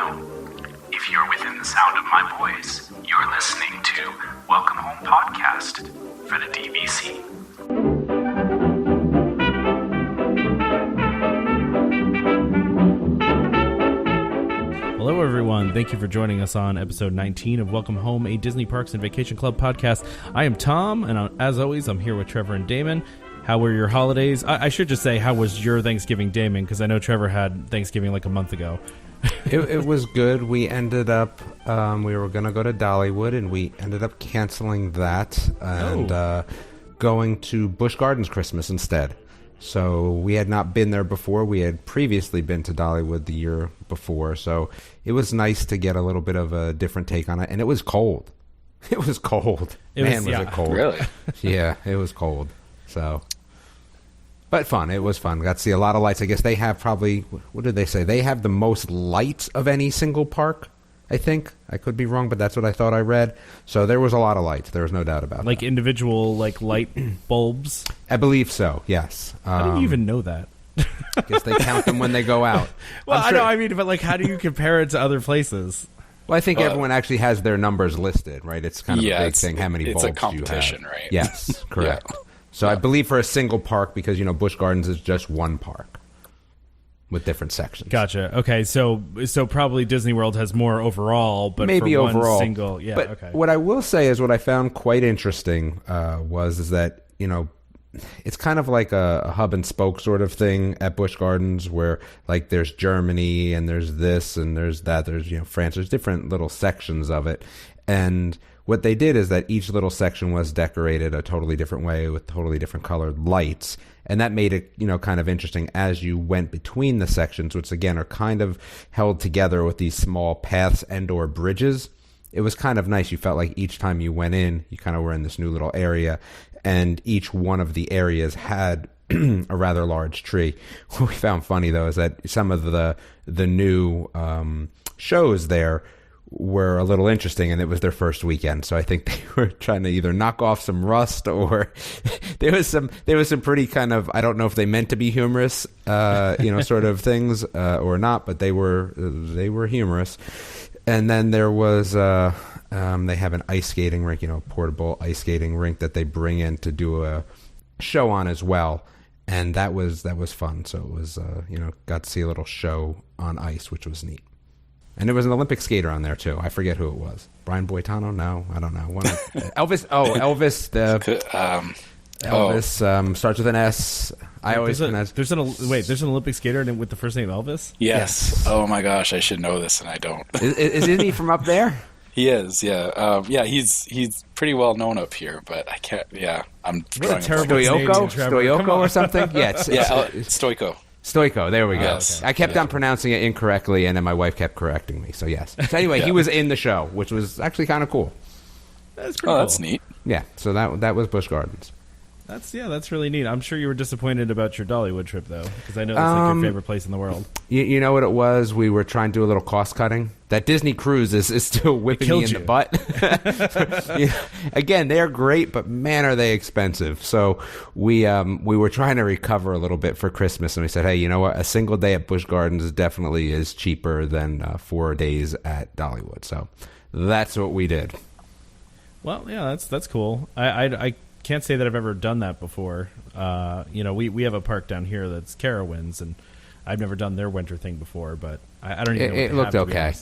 now. If you're within the sound of my voice, you're listening to Welcome Home Podcast for the DVC. Hello, everyone. Thank you for joining us on episode 19 of Welcome Home, a Disney Parks and Vacation Club podcast. I am Tom, and as always, I'm here with Trevor and Damon. How were your holidays? I should just say, how was your Thanksgiving, Damon? Because I know Trevor had Thanksgiving like a month ago. It was good. We ended up, we were going to go to Dollywood, and we ended up canceling that and going to Busch Gardens Christmas instead. So we had not been there before. We had previously been to Dollywood the year before. So it was nice to get a little bit of a different take on it. And it was cold. It was cold. Was it cold. Really? Yeah, it was cold. So, but fun. It was fun. Got to see a lot of lights. I guess they have probably, what did they say? They have the most lights of any single park, I think. I could be wrong, but that's what I thought I read. So there was a lot of lights. There was no doubt about like that. Individual light bulbs? I believe so, yes. How do you even know that? I guess they count them when they go out. Well, I know, I mean, but how do you compare it to other places? Well, I think everyone actually has their numbers listed, right? It's kind of a big thing, how many bulbs you have. It's a competition, right? Yes, correct. Yeah. So I believe for a single park, because, Busch Gardens is just one park with different sections. Gotcha. Okay, so probably Disney World has more overall, but maybe for overall. One single, yeah. But okay. What I will say is what I found quite interesting is that it's kind of like a hub and spoke sort of thing at Busch Gardens, where like there's Germany and there's this and there's that, there's France. There's different little sections of it, and what they did is that each little section was decorated a totally different way with totally different colored lights. And that made it, kind of interesting as you went between the sections, which again are kind of held together with these small paths and or bridges. It was kind of nice. You felt like each time you went in, you kind of were in this new little area, and each one of the areas had a rather large tree. What we found funny, though, is that some of the new shows there were a little interesting, and it was their first weekend, so I think they were trying to either knock off some rust, or there was some pretty kind of, I don't know if they meant to be humorous, sort of things or not, but they were humorous. And then there was they have an ice skating rink, portable ice skating rink that they bring in to do a show on as well, and that was fun. So it was got to see a little show on ice, which was neat. And there was an Olympic skater on there, too. I forget who it was. Brian Boitano? No, I don't know. Elvis. Oh, Elvis. Elvis starts with an S. I always pronounce. There's an Olympic skater with the first name Elvis? Yes. Oh, my gosh. I should know this, and I don't. Isn't he from up there? He is, yeah. He's pretty well known up here, but I can't, yeah. I'm what a terrible name, Stoyoko or something? Yeah, Stoyko. Stoyko, there we go. Okay. I kept on pronouncing it incorrectly, and then my wife kept correcting me, so yes. So anyway, He was in the show, which was actually kind of cool. That's pretty cool. That's neat. Yeah, so that was Busch Gardens. That's really neat. I'm sure you were disappointed about your Dollywood trip, though, because I know that's like your favorite place in the world. You know what it was? We were trying to do a little cost cutting. That Disney cruise is still whipping me in the butt. Again, they're great, but man, are they expensive. So we were trying to recover a little bit for Christmas, and we said, hey, you know what? A single day at Busch Gardens definitely is cheaper than 4 days at Dollywood. So that's what we did. Well, yeah, that's cool. I can't say that I've ever done that before. We have a park down here that's Carowinds, and I've never done their winter thing before, but I don't even know what it looked okay.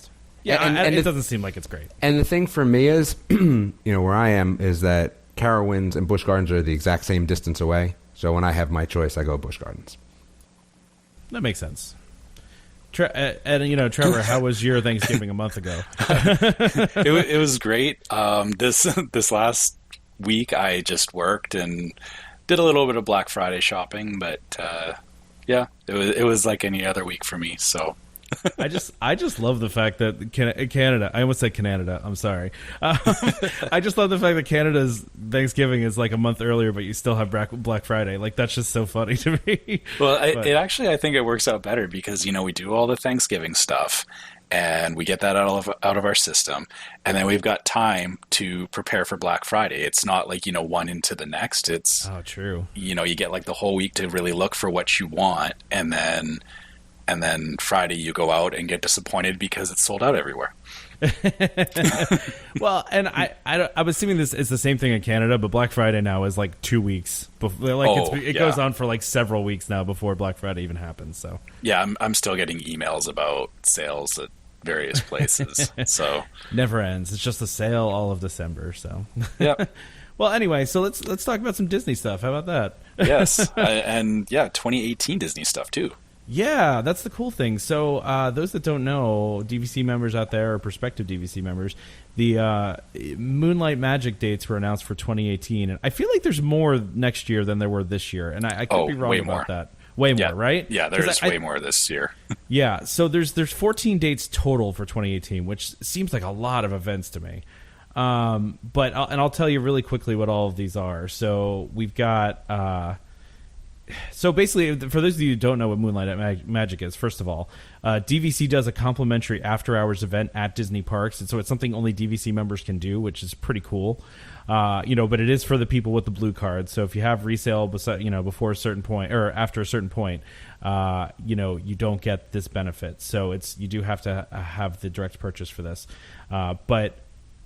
Yeah, and it doesn't seem like it's great. And the thing for me is, where I am is that Carowinds and Busch Gardens are the exact same distance away. So when I have my choice, I go Busch Gardens. That makes sense. Trevor, how was your Thanksgiving a month ago? It was great. This last week I just worked and did a little bit of Black Friday shopping, but it was like any other week for me. So I just love the fact that Canada. I almost said Canada. I'm sorry. I just love the fact that Canada's Thanksgiving is like a month earlier, but you still have Black Friday. Like, that's just so funny to me. Well, I think it works out better because we do all the Thanksgiving stuff, and we get that out of our system, and then we've got time to prepare for Black Friday. It's not like one into the next. It's true. You get like the whole week to really look for what you want, and then and then Friday you go out and get disappointed because it's sold out everywhere. Well, and I'm assuming this is the same thing in Canada, but Black Friday now is like 2 weeks before. Like it goes on for like several weeks now before Black Friday even happens. So yeah, I'm still getting emails about sales at various places. So never ends. It's just a sale all of December. So yeah. Well, anyway, so let's talk about some Disney stuff. How about that? Yes, and 2018 Disney stuff too. Yeah, that's the cool thing. So those that don't know, DVC members out there or prospective DVC members, the Moonlight Magic dates were announced for 2018, and I feel like there's more next year than there were this year, and I could be wrong about that. Way more, right? Yeah, there's way more this year. Yeah, so there's 14 dates total for 2018, which seems like a lot of events to me. But I'll tell you really quickly what all of these are. So we've got. So basically, for those of you who don't know what Moonlight Magic is, first of all, DVC does a complimentary after-hours event at Disney parks, and so it's something only DVC members can do, which is pretty cool. But it is for the people with the blue card. So if you have resale, before a certain point or after a certain point, you don't get this benefit. So you do have to have the direct purchase for this, but.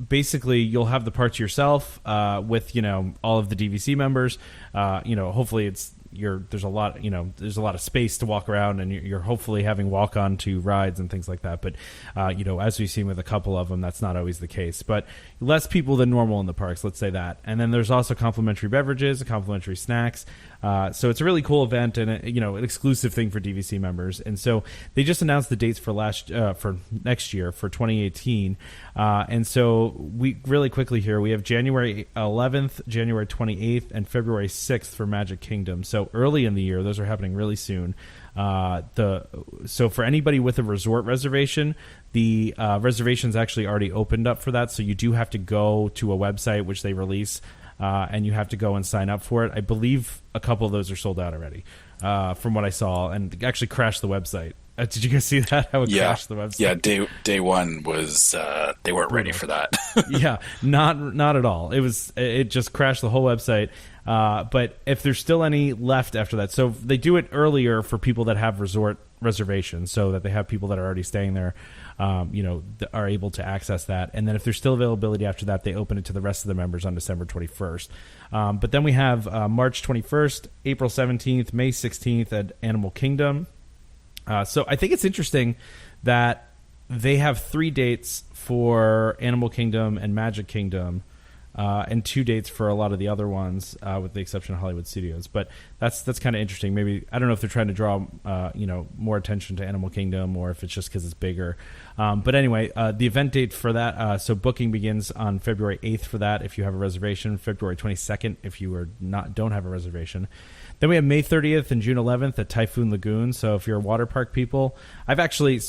Basically, you'll have the parts yourself with all of the DVC members. Hopefully there's a lot of space to walk around, and you're hopefully having walk on to rides and things like that. But as we've seen with a couple of them, that's not always the case. But less people than normal in the parks, let's say that. And then there's also complimentary beverages, complimentary snacks. So it's a really cool event and an exclusive thing for DVC members. And so they just announced the dates for next year for 2018. And so we really quickly here we have January 11th, January 28th, and February 6th for Magic Kingdom. So early in the year, those are happening really soon. So for anybody with a resort reservation, the reservation's actually already opened up for that. So you do have to go to a website which they release. And you have to go and sign up for it. I believe a couple of those are sold out already, from what I saw, and actually crashed the website. Did you guys see that? How it crashed the website? Yeah, day one was they weren't ready for that. Yeah, not at all. It just crashed the whole website. But if there's still any left after that, so they do it earlier for people that have resort reservations, so that they have people that are already staying there, are able to access that. And then if there's still availability after that, they open it to the rest of the members on December 21st. But then we have March 21st, April 17th, May 16th at Animal Kingdom. So I think it's interesting that they have 3 dates for Animal Kingdom and Magic Kingdom, and 2 dates for a lot of the other ones, with the exception of Hollywood Studios. But that's kind of interesting. Maybe I don't know if they're trying to draw more attention to Animal Kingdom, or if it's just because it's bigger. But anyway, the event date for that, so booking begins on February 8th for that if you have a reservation. February 22nd if you don't have a reservation. Then we have May 30th and June 11th at Typhoon Lagoon. So if you're water park people, I actually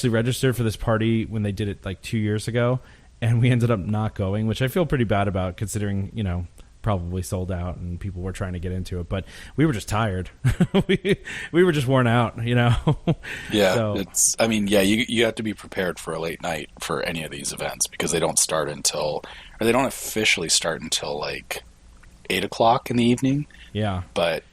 registered for this party when they did it like 2 years ago, and we ended up not going, which I feel pretty bad about considering, probably sold out and people were trying to get into it. But we were just tired. we were just worn out, Yeah, So, you have to be prepared for a late night for any of these events because they don't officially start until like 8 o'clock in the evening. Yeah. But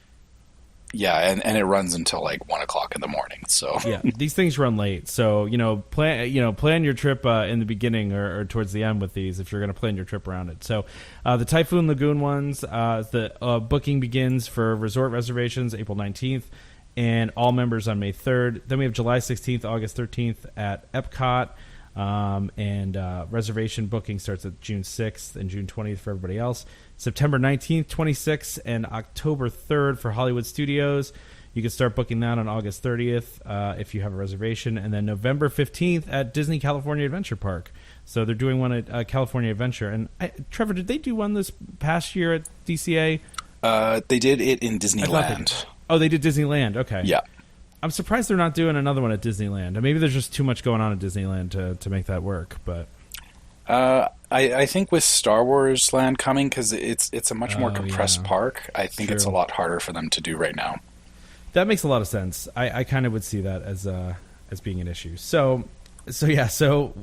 yeah, and it runs until like 1 o'clock in the morning. So yeah, these things run late. So plan your trip in the beginning or towards the end with these if you're going to plan your trip around it. So the Typhoon Lagoon ones, the booking begins for resort reservations April 19th, and all members on May 3rd. Then we have July 16th, August 13th at Epcot. And reservation booking starts at June 6th and June 20th for everybody else. September 19th, 26th, and October 3rd for Hollywood Studios. You can start booking that on August 30th if you have a reservation. And then November 15th at Disney California Adventure Park. So they're doing one at California Adventure. And Trevor, did they do one this past year at DCA? They did it in Disneyland. They did Disneyland. Okay. Yeah. I'm surprised they're not doing another one at Disneyland. Maybe there's just too much going on at Disneyland to make that work. But I think with Star Wars Land coming, because it's a much more compressed park, I think it's a lot harder for them to do right now. That makes a lot of sense. I kind of would see that as being an issue. So So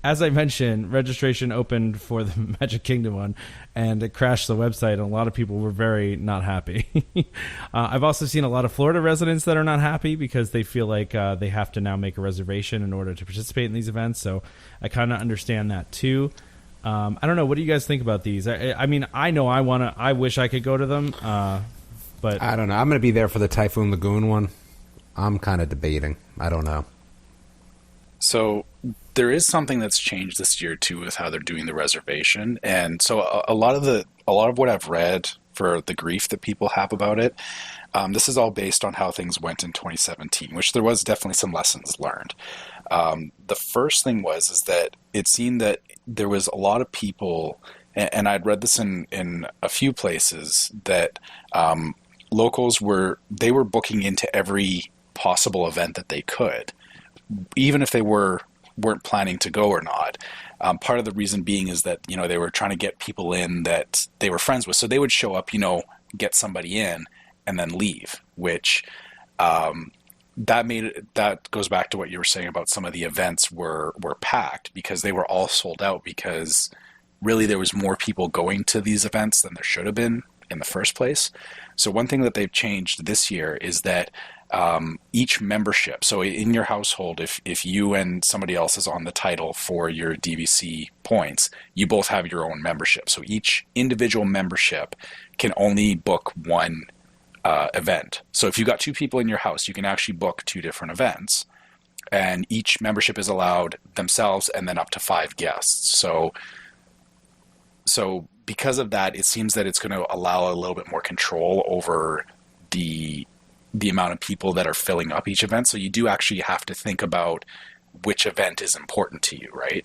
as I mentioned, registration opened for the Magic Kingdom one, and it crashed the website, and a lot of people were very not happy. I've also seen a lot of Florida residents that are not happy because they feel like they have to now make a reservation in order to participate in these events. So I kind of understand that too. I don't know. What do you guys think about these? I mean, I know I wish I could go to them, but I don't know. I'm going to be there for the Typhoon Lagoon one. I'm kind of debating. I don't know. So there is something that's changed this year too with how they're doing the reservation, and so a lot of what I've read for the grief that people have about it, this is all based on how things went in 2017, which there was definitely some lessons learned. The first thing is that it seemed that there was a lot of people, and I'd read this in a few places, that locals were booking into every possible event that they could, even if they weren't planning to go or not. Part of the reason being is that, they were trying to get people in that they were friends with. So they would show up, get somebody in and then leave, which that goes back to what you were saying about some of the events were packed because they were all sold out, because really there was more people going to these events than there should have been in the first place. So one thing that they've changed this year is that each membership, so in your household, if you and somebody else is on the title for your DVC points, you both have your own membership. So each individual membership can only book one event. So if you've got two people in your house, you can actually book two different events, and each membership is allowed themselves and then up to 5 guests. So because of that, it seems that it's going to allow a little bit more control over the amount of people that are filling up each event. So you do actually have to think about which event is important to you, right?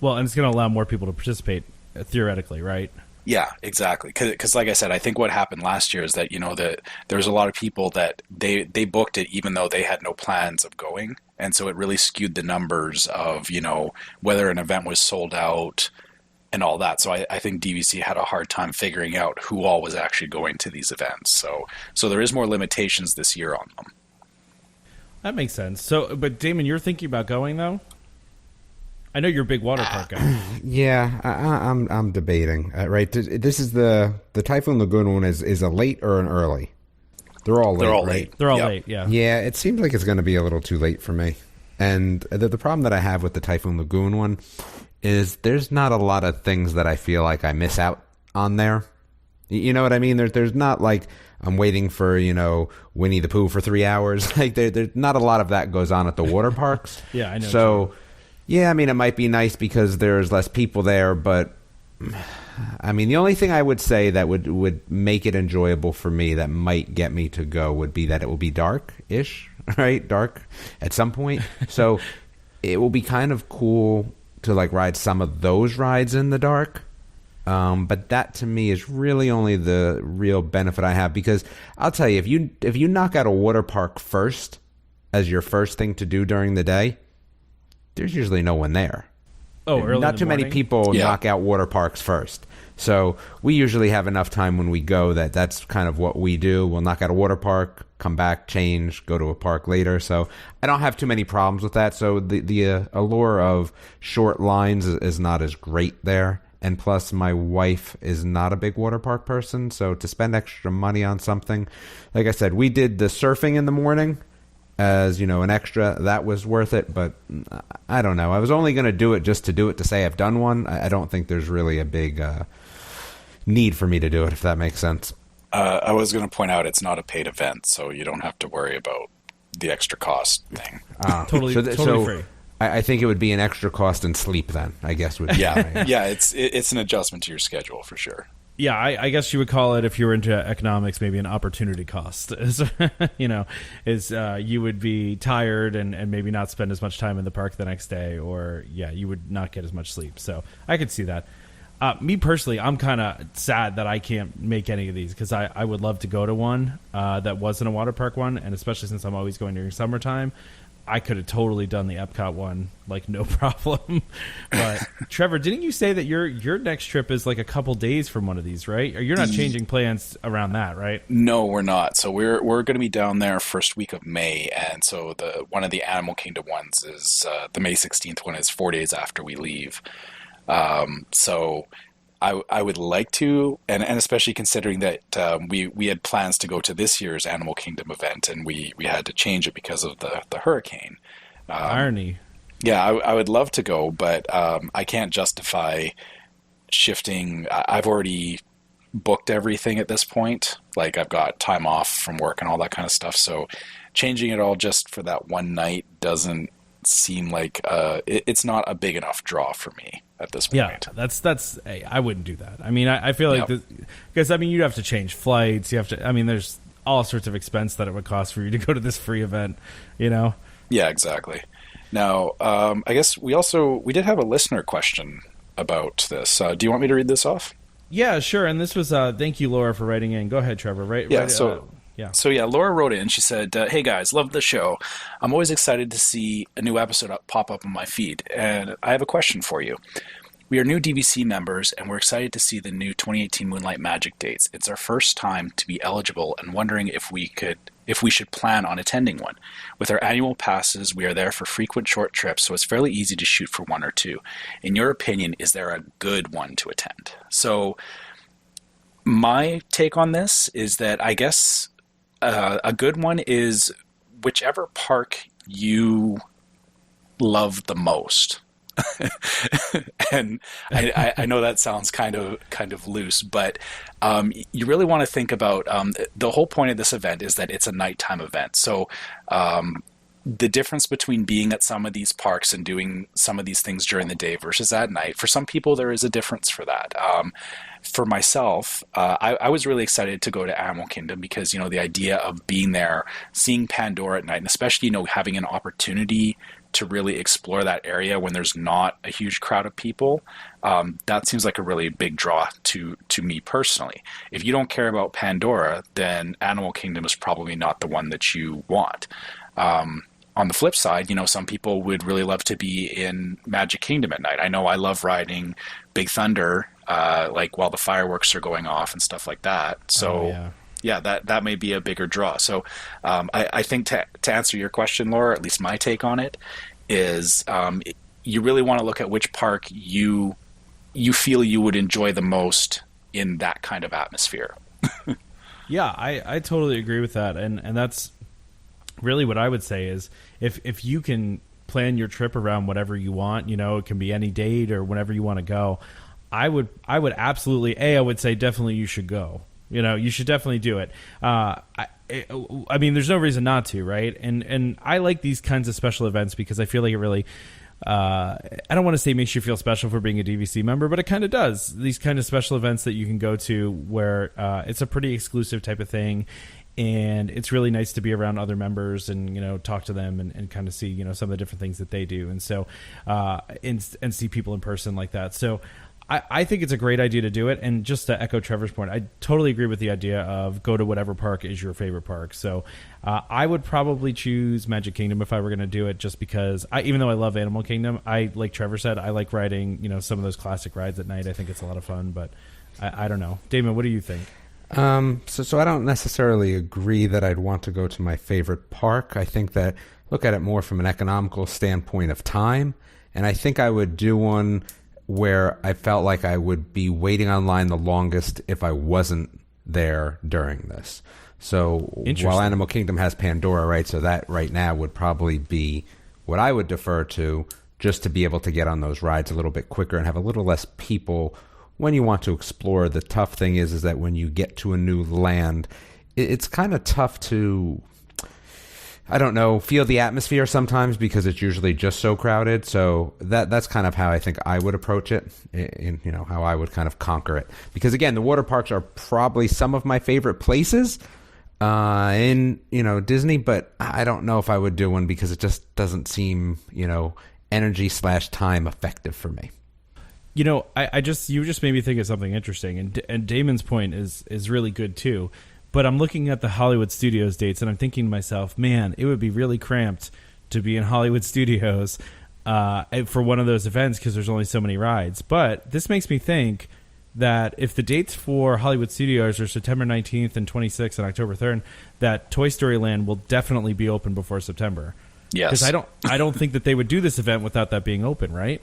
Well, and it's going to allow more people to participate theoretically, right? Yeah, exactly. Because like I said, I think what happened last year is that, there was a lot of people that they booked it even though they had no plans of going. And so it really skewed the numbers of, whether an event was sold out and all that. So I think DVC had a hard time figuring out who all was actually going to these events. So there is more limitations this year on them. That makes sense. So, but Damon, you're thinking about going though? I know you're a big water park guy. Yeah, I'm debating. Right, this is the Typhoon Lagoon one is a late or an early? They're all late. Right? They're all late. Yeah. Yeah, it seems like it's going to be a little too late for me. And the problem that I have with the Typhoon Lagoon one is there's not a lot of things that I feel like I miss out on there. You know what I mean? There's not like I'm waiting for, Winnie the Pooh for 3 hours. Like there's not a lot of that goes on at the water parks. Yeah, I know. So, yeah, I mean, it might be nice because there's less people there, but I mean, the only thing I would say that would make it enjoyable for me that might get me to go would be that it will be dark-ish, right? Dark at some point. So it will be kind of cool to like ride some of those rides in the dark. But that to me is really only the real benefit I have, because I'll tell you, if you knock out a water park first as your first thing to do during the day, there's usually no one there. Oh, early not too many people knock out water parks first. So we usually have enough time when we go that's kind of what we do. We'll knock out a water park, come back, change, go to a park later. So I don't have too many problems with that. So the allure of short lines is not as great there. And plus, my wife is not a big water park person. So to spend extra money on something, like I said, we did the surfing in the morning as, an extra. That was worth it. But I don't know. I was only going to do it just to do it to say I've done one. I don't think there's really a big need for me to do it, if that makes sense. I was going to point out it's not a paid event, so you don't have to worry about the extra cost thing. Totally free. I think it would be an extra cost in sleep then, I guess. Would be yeah, it's an adjustment to your schedule for sure. Yeah, I guess you would call it, if you were into economics, maybe an opportunity cost. You would be tired and maybe not spend as much time in the park the next day, or you would not get as much sleep. So I could see that. Me personally, I'm kind of sad that I can't make any of these, because I would love to go to one that wasn't a water park one, and especially since I'm always going during summertime. I could have totally done the Epcot one, like no problem. But Trevor, didn't you say that your next trip is like a couple days from one of these, right? Or you're not changing plans around that, right? No, we're not. So we're going to be down there first week of May, and so one of the Animal Kingdom ones is the May 16th one is 4 days after we leave. So I would like to, and especially considering that we had plans to go to this year's Animal Kingdom event, and we had to change it because of the hurricane. Irony. Yeah, I would love to go, but I can't justify shifting. I've already booked everything at this point. Like, I've got time off from work and all that kind of stuff. So changing it all just for that one night doesn't seem like it's not a big enough draw for me at this point. Yeah, that's hey, I wouldn't do that. I mean, I feel like because I mean, you'd have to change flights. You have to. I mean, there's all sorts of expense that it would cost for you to go to this free event. You know. Yeah, exactly. Now, I guess we did have a listener question about this. Do you want me to read this off? Yeah, sure. And this was thank you, Laura, for writing in. Go ahead, Trevor. Yeah. So Laura wrote in. She said, "Hey guys, love the show. I'm always excited to see a new episode pop up on my feed, and I have a question for you. We are new DVC members, and we're excited to see the new 2018 Moonlight Magic dates. It's our first time to be eligible, and wondering if we should plan on attending one. With our annual passes, we are there for frequent short trips, so it's fairly easy to shoot for one or two. In your opinion, is there a good one to attend?" So my take on this is that I guess a good one is whichever park you love the most. And I know that sounds kind of loose, but you really want to think about the whole point of this event is that it's a nighttime event. So the difference between being at some of these parks and doing some of these things during the day versus at night, for some people there is a difference for that. For myself, I was really excited to go to Animal Kingdom because, the idea of being there, seeing Pandora at night, and especially, having an opportunity to really explore that area when there's not a huge crowd of people, that seems like a really big draw to me personally. If you don't care about Pandora, then Animal Kingdom is probably not the one that you want. On the flip side, some people would really love to be in Magic Kingdom at night. I know I love riding Big Thunder, like while the fireworks are going off and stuff like that. So that may be a bigger draw. So I think to answer your question, Laura, at least my take on it is you really want to look at which park you feel you would enjoy the most in that kind of atmosphere. Yeah, I totally agree with that. And that's really what I would say is if you can plan your trip around whatever you want, it can be any date or whenever you want to go, I would absolutely, I would say definitely you should go. You should definitely do it. I mean, there's no reason not to, right? And I like these kinds of special events because I feel like it really, I don't want to say makes you feel special for being a DVC member, but it kind of does. These kind of special events that you can go to where it's a pretty exclusive type of thing. And it's really nice to be around other members and, talk to them and kind of see, some of the different things that they do. And so, and see people in person like that. So I think it's a great idea to do it. And just to echo Trevor's point, I totally agree with the idea of go to whatever park is your favorite park. So I would probably choose Magic Kingdom if I were going to do it, just because even though I love Animal Kingdom, like Trevor said, I like riding, some of those classic rides at night. I think it's a lot of fun, but I don't know. Damon, what do you think? So I don't necessarily agree that I'd want to go to my favorite park. I think that look at it more from an economical standpoint of time, and I think I would do one where I felt like I would be waiting online the longest if I wasn't there during this. So while Animal Kingdom has Pandora, right, so that right now would probably be what I would defer to, just to be able to get on those rides a little bit quicker and have a little less people when you want to explore. The tough thing is that when you get to a new land, it's kind of tough to, feel the atmosphere sometimes because it's usually just so crowded. So that's kind of how I think I would approach it, in how I would kind of conquer it. Because again, the water parks are probably some of my favorite places in Disney, but I don't know if I would do one because it just doesn't seem energy/time effective for me. You just made me think of something interesting, and Damon's point is really good too. But I'm looking at the Hollywood Studios dates, and I'm thinking to myself, man, it would be really cramped to be in Hollywood Studios for one of those events because there's only so many rides. But this makes me think that if the dates for Hollywood Studios are September 19th and 26th and October 3rd, that Toy Story Land will definitely be open before September. Yes. Because I don't think that they would do this event without that being open, right?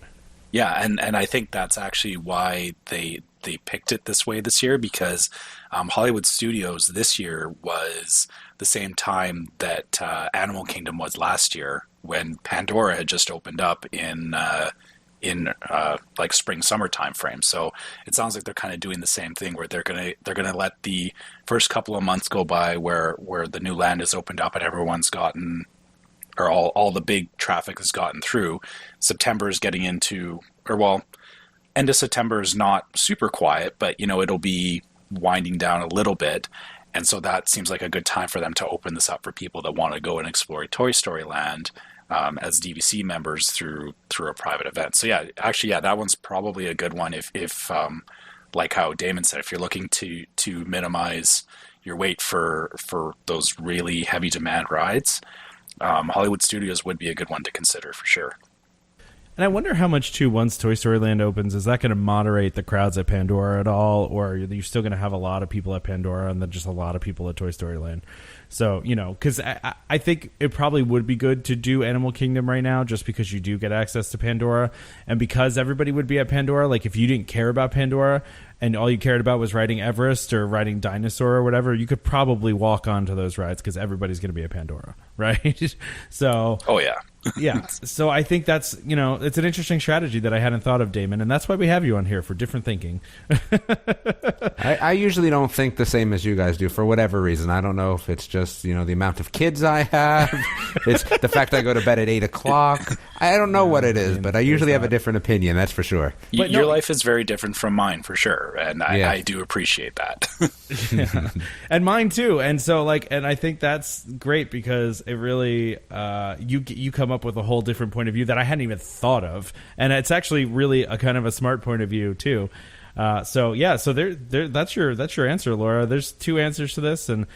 Yeah, and I think that's actually why they picked it this way this year, because Hollywood Studios this year was the same time that Animal Kingdom was last year, when Pandora had just opened up in like spring summer time frame. So it sounds like they're kind of doing the same thing, where they're gonna let the first couple of months go by where the new land is opened up and everyone's gotten, or all the big traffic has gotten through. September is getting into, or well, end of September is not super quiet, but it'll be winding down a little bit. And so that seems like a good time for them to open this up for people that want to go and explore Toy Story Land as DVC members through a private event. So yeah, actually, yeah, that one's probably a good one if like how Damon said, if you're looking to minimize your wait for those really heavy demand rides, Hollywood Studios would be a good one to consider for sure. And I wonder how much, too, once Toy Story Land opens, is that going to moderate the crowds at Pandora at all? Or are you still going to have a lot of people at Pandora and then just a lot of people at Toy Story Land? So, because I think it probably would be good to do Animal Kingdom right now, just because you do get access to Pandora. And because everybody would be at Pandora, like if you didn't care about Pandora and all you cared about was riding Everest or riding Dinosaur or whatever, you could probably walk onto those rides because everybody's going to be at Pandora, right? So, oh yeah. Yeah, so I think that's, it's an interesting strategy that I hadn't thought of, Damon, and that's why we have you on here, for different thinking. I usually don't think the same as you guys do for whatever reason. I don't know if it's just, the amount of kids I have. It's the fact I go to bed at 8 o'clock. I don't know what it is, but I usually have a different opinion, that's for sure. But your life is very different from mine, for sure, and I do appreciate that. Yeah. And mine, too. And so, and I think that's great because it really, you come up with a whole different point of view that I hadn't even thought of, and it's actually really a kind of a smart point of view too. So that's your answer, Laura. There's two answers to this, and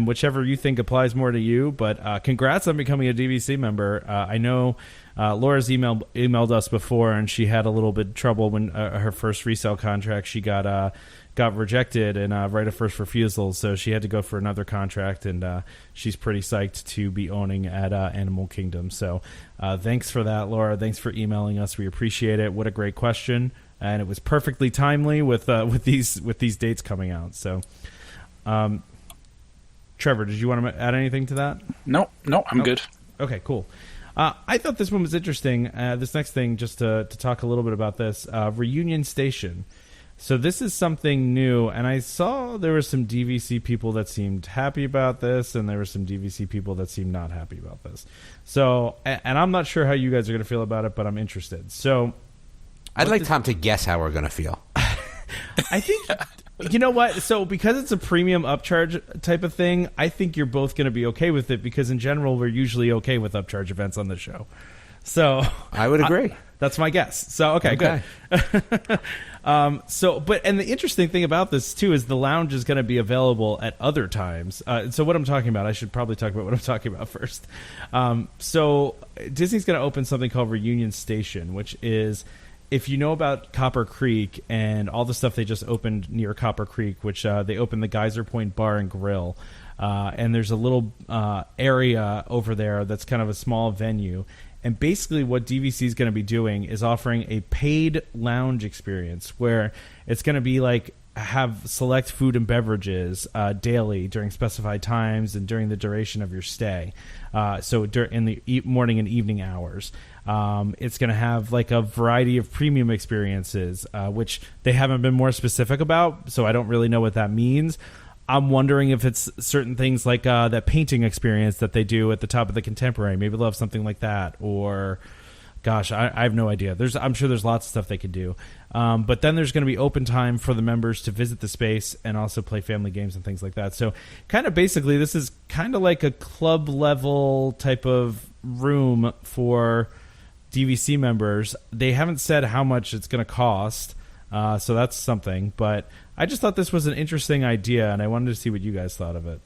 whichever you think applies more to you. But congrats on becoming a DVC member. I know Laura's emailed us before, and she had a little bit of trouble when her first resale contract she got rejected and right of first refusal, so she had to go for another contract, and she's pretty psyched to be owning at Animal Kingdom. So thanks for that, Laura. Thanks for emailing us. We appreciate it. What a great question, and it was perfectly timely with these dates coming out. So Trevor, did you want to add anything to that? No, I'm good. Okay, cool. I thought this one was interesting. This next thing, just to talk a little bit about this, Reunion Station. So this is something new, and I saw there were some DVC people that seemed happy about this, and there were some DVC people that seemed not happy about this. So, and I'm not sure how you guys are going to feel about it, but I'm interested. So, I'd like Tom to guess how we're going to feel. I think, you know what? So, because it's a premium upcharge type of thing, I think you're both going to be okay with it, because in general, we're usually okay with upcharge events on the show. So, I would agree. That's my guess. So, okay. Good. And the interesting thing about this too is the lounge is going to be available at other times. So what I'm talking about, I should probably talk about what I'm talking about first. So Disney's going to open something called Reunion Station, which is, if you know about Copper Creek and all the stuff they just opened near Copper Creek, which they opened the Geyser Point Bar and Grill, and there's a little area over there that's kind of a small venue. And basically what DVC is going to be doing is offering a paid lounge experience where it's going to be have select food and beverages daily during specified times and during the duration of your stay. So in the morning and evening hours. It's going to have a variety of premium experiences, which they haven't been more specific about, so I don't really know what that means. I'm wondering if it's certain things like that painting experience that they do at the top of the Contemporary. Maybe they'll have something like that. Or, gosh, I have no idea. I'm sure there's lots of stuff they could do. But then there's going to be open time for the members to visit the space and also play family games and things like that. So kind of basically this is kind of like a club level type of room for DVC members. They haven't said how much it's going to cost. So that's something, but I just thought this was an interesting idea, and I wanted to see what you guys thought of it.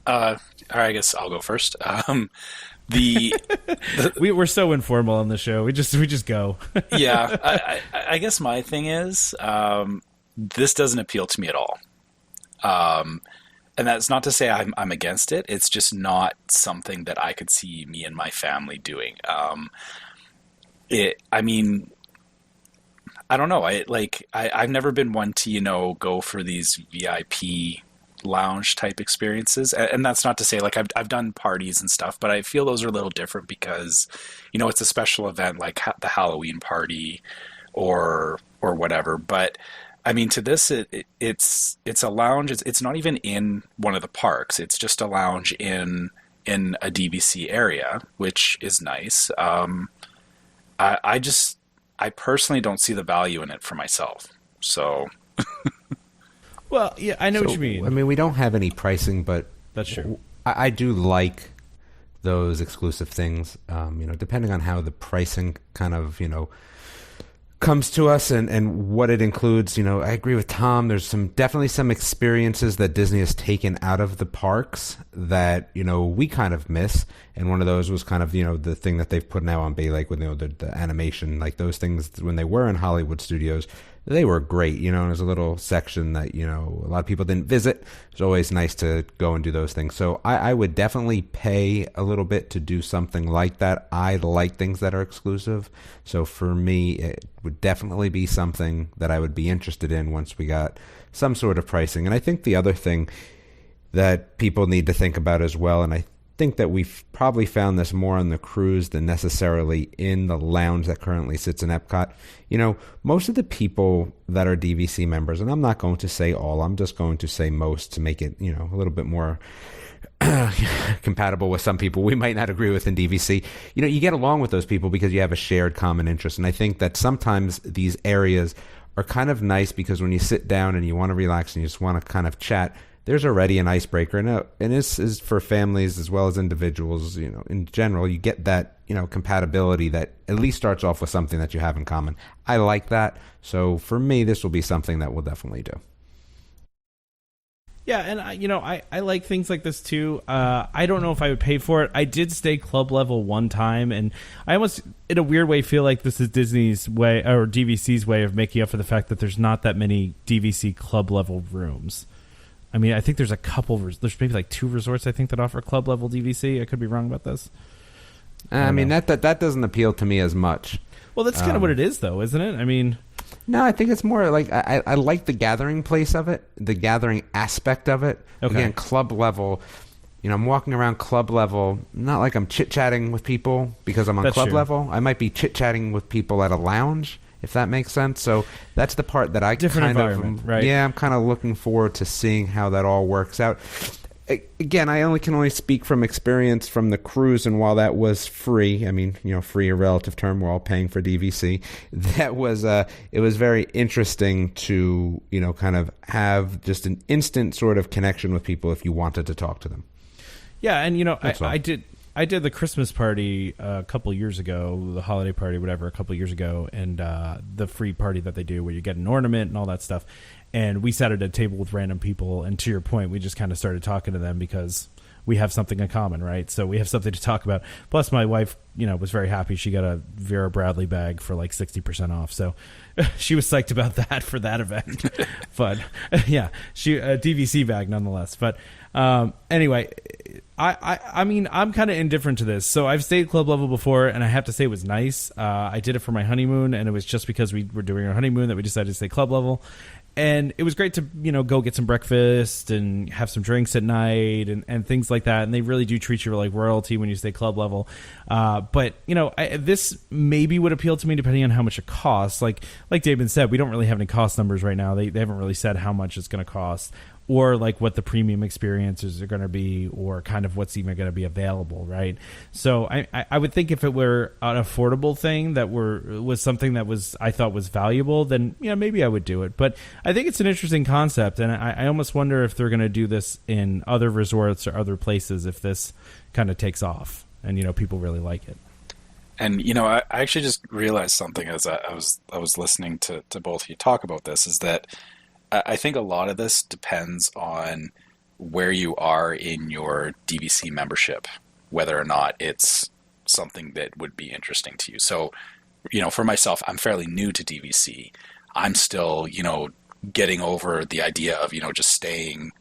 or I guess I'll go first. The We're so informal on the show. We just go. Yeah, I guess my thing is this doesn't appeal to me at all. And that's not to say I'm against it. It's just not something that I could see me and my family doing. I mean, I don't know. I've never been one to, go for these VIP lounge type experiences. And that's not to say like I've done parties and stuff, but I feel those are a little different because, it's a special event like the Halloween party or whatever. But I mean, to this, it's a lounge. It's not even in one of the parks. It's just a lounge in a DVC area, which is nice. I personally don't see the value in it for myself. So, well, yeah, I know what you mean. I mean, we don't have any pricing, but that's true. I do like those exclusive things. Depending on how the pricing kind of comes to us and what it includes. I agree with Tom. There's definitely some experiences that Disney has taken out of the parks that, we kind of miss. And one of those was kind of, the thing that they've put now on Bay Lake with, the animation, like those things when they were in Hollywood Studios, they were great. There's a little section that, a lot of people didn't visit. It's always nice to go and do those things. So I would definitely pay a little bit to do something like that. I like things that are exclusive. So for me, it would definitely be something that I would be interested in once we got some sort of pricing. And I think the other thing that people need to think about as well, and I think that we've probably found this more on the cruise than necessarily in the lounge that currently sits in Epcot. Most of the people that are DVC members, and I'm not going to say all, I'm just going to say most to make it, a little bit more compatible with some people we might not agree with in DVC. You get along with those people because you have a shared common interest. And I think that sometimes these areas are kind of nice because when you sit down and you want to relax and you just want to kind of chat, there's already an icebreaker, and this is for families as well as individuals. In general, you get that compatibility that at least starts off with something that you have in common. I like that, so for me, this will be something that we'll definitely do. Yeah, and I like things like this too. I don't know if I would pay for it. I did stay club level one time, and I almost, in a weird way, feel like this is Disney's way or DVC's way of making up for the fact that there's not that many DVC club level rooms. I mean, I think there's a couple. There's maybe like 2 resorts I think that offer club level DVC. I could be wrong about this. I mean, that doesn't appeal to me as much. Well, that's kind of what it is, though, isn't it? I mean, no, I think it's more like I like the gathering place of it, the gathering aspect of it. Okay. Again, club level. I'm walking around club level, not like I'm chit-chatting with people because I'm on That's club true. level. I might be chit-chatting with people at a lounge, if that makes sense. So that's the part that I Different kind environment, of, right? Yeah, I'm kind of looking forward to seeing how that all works out. Again, I can only speak from experience from the cruise, and while that was free, I mean, free a relative term, we're all paying for DVC. That was it was very interesting to kind of have just an instant sort of connection with people if you wanted to talk to them. Yeah, and I did the Christmas party a couple years ago, the holiday party, whatever, a couple years ago, and the free party that they do where you get an ornament and all that stuff. And we sat at a table with random people, and to your point, we just kind of started talking to them because we have something in common, right? So we have something to talk about. Plus, my wife, was very happy. She got a Vera Bradley bag for like 60% off. So she was psyched about that for that event. But yeah, she a DVC bag nonetheless. But anyway, I mean, I'm kind of indifferent to this. So I've stayed club level before, and I have to say it was nice. I did it for my honeymoon, and it was just because we were doing our honeymoon that we decided to stay club level. And it was great to, go get some breakfast and have some drinks at night and things like that. And they really do treat you like royalty when you stay club level. But, this maybe would appeal to me depending on how much it costs. Like David said, we don't really have any cost numbers right now. They haven't really said how much it's going to cost, or like what the premium experiences are going to be, or kind of what's even going to be available, right? So I would think if it were an affordable thing that was something that I thought was valuable, then maybe I would do it. But I think it's an interesting concept, and I almost wonder if they're going to do this in other resorts or other places if this kind of takes off and people really like it. And I actually just realized something as I was listening to both of you talk about this, is that I think a lot of this depends on where you are in your DVC membership, whether or not it's something that would be interesting to you. So, for myself, I'm fairly new to DVC. I'm still, getting over the idea of, just staying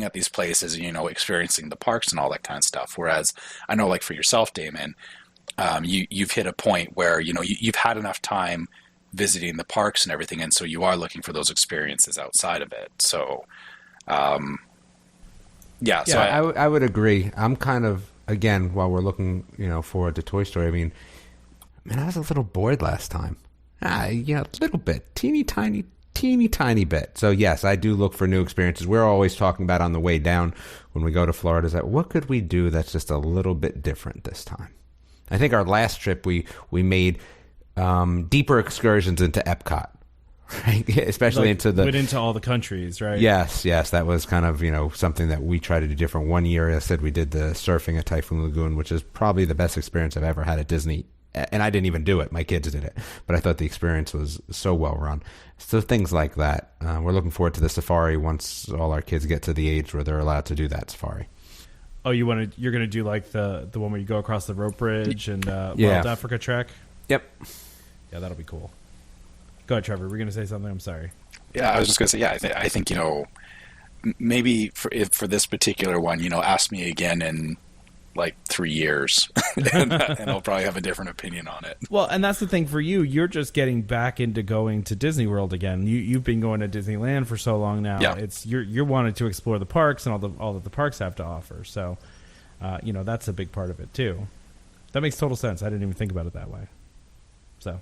at these places and, experiencing the parks and all that kind of stuff. Whereas I know, like for yourself, Damon, you've hit a point where, you've had enough time visiting the parks and everything. And so you are looking for those experiences outside of it. So, So I would agree. I'm kind of, again, while we're looking, forward to Toy Story, I mean, I was a little bored last time. A little bit, teeny tiny bit. So yes, I do look for new experiences. We're always talking about on the way down when we go to Florida is that what could we do that's just a little bit different this time? I think our last trip we made deeper excursions into Epcot, right? Especially went into all the countries, right? Yes, that was kind of something that we try to do different. One year, I said we did the surfing at Typhoon Lagoon, which is probably the best experience I've ever had at Disney. And I didn't even do it. My kids did it. But I thought the experience was so well run. So things like that. We're looking forward to the safari once all our kids get to the age where they're allowed to do that safari. Oh, you're going to do like the one where you go across the rope bridge and Wild Africa Trek? Yep. Yeah, that'll be cool. Go ahead, Trevor. We're going to say something. I'm sorry. Yeah, I was just going to say, I think, maybe for this particular one, ask me again in like 3 years and I'll probably have a different opinion on it. Well, and that's the thing for you. You're just getting back into going to Disney World again. You've been going to Disneyland for so long now. Yeah. It's you're wanting to explore the parks and all that the parks have to offer. So, that's a big part of it too. That makes total sense. I didn't even think about it that way. So,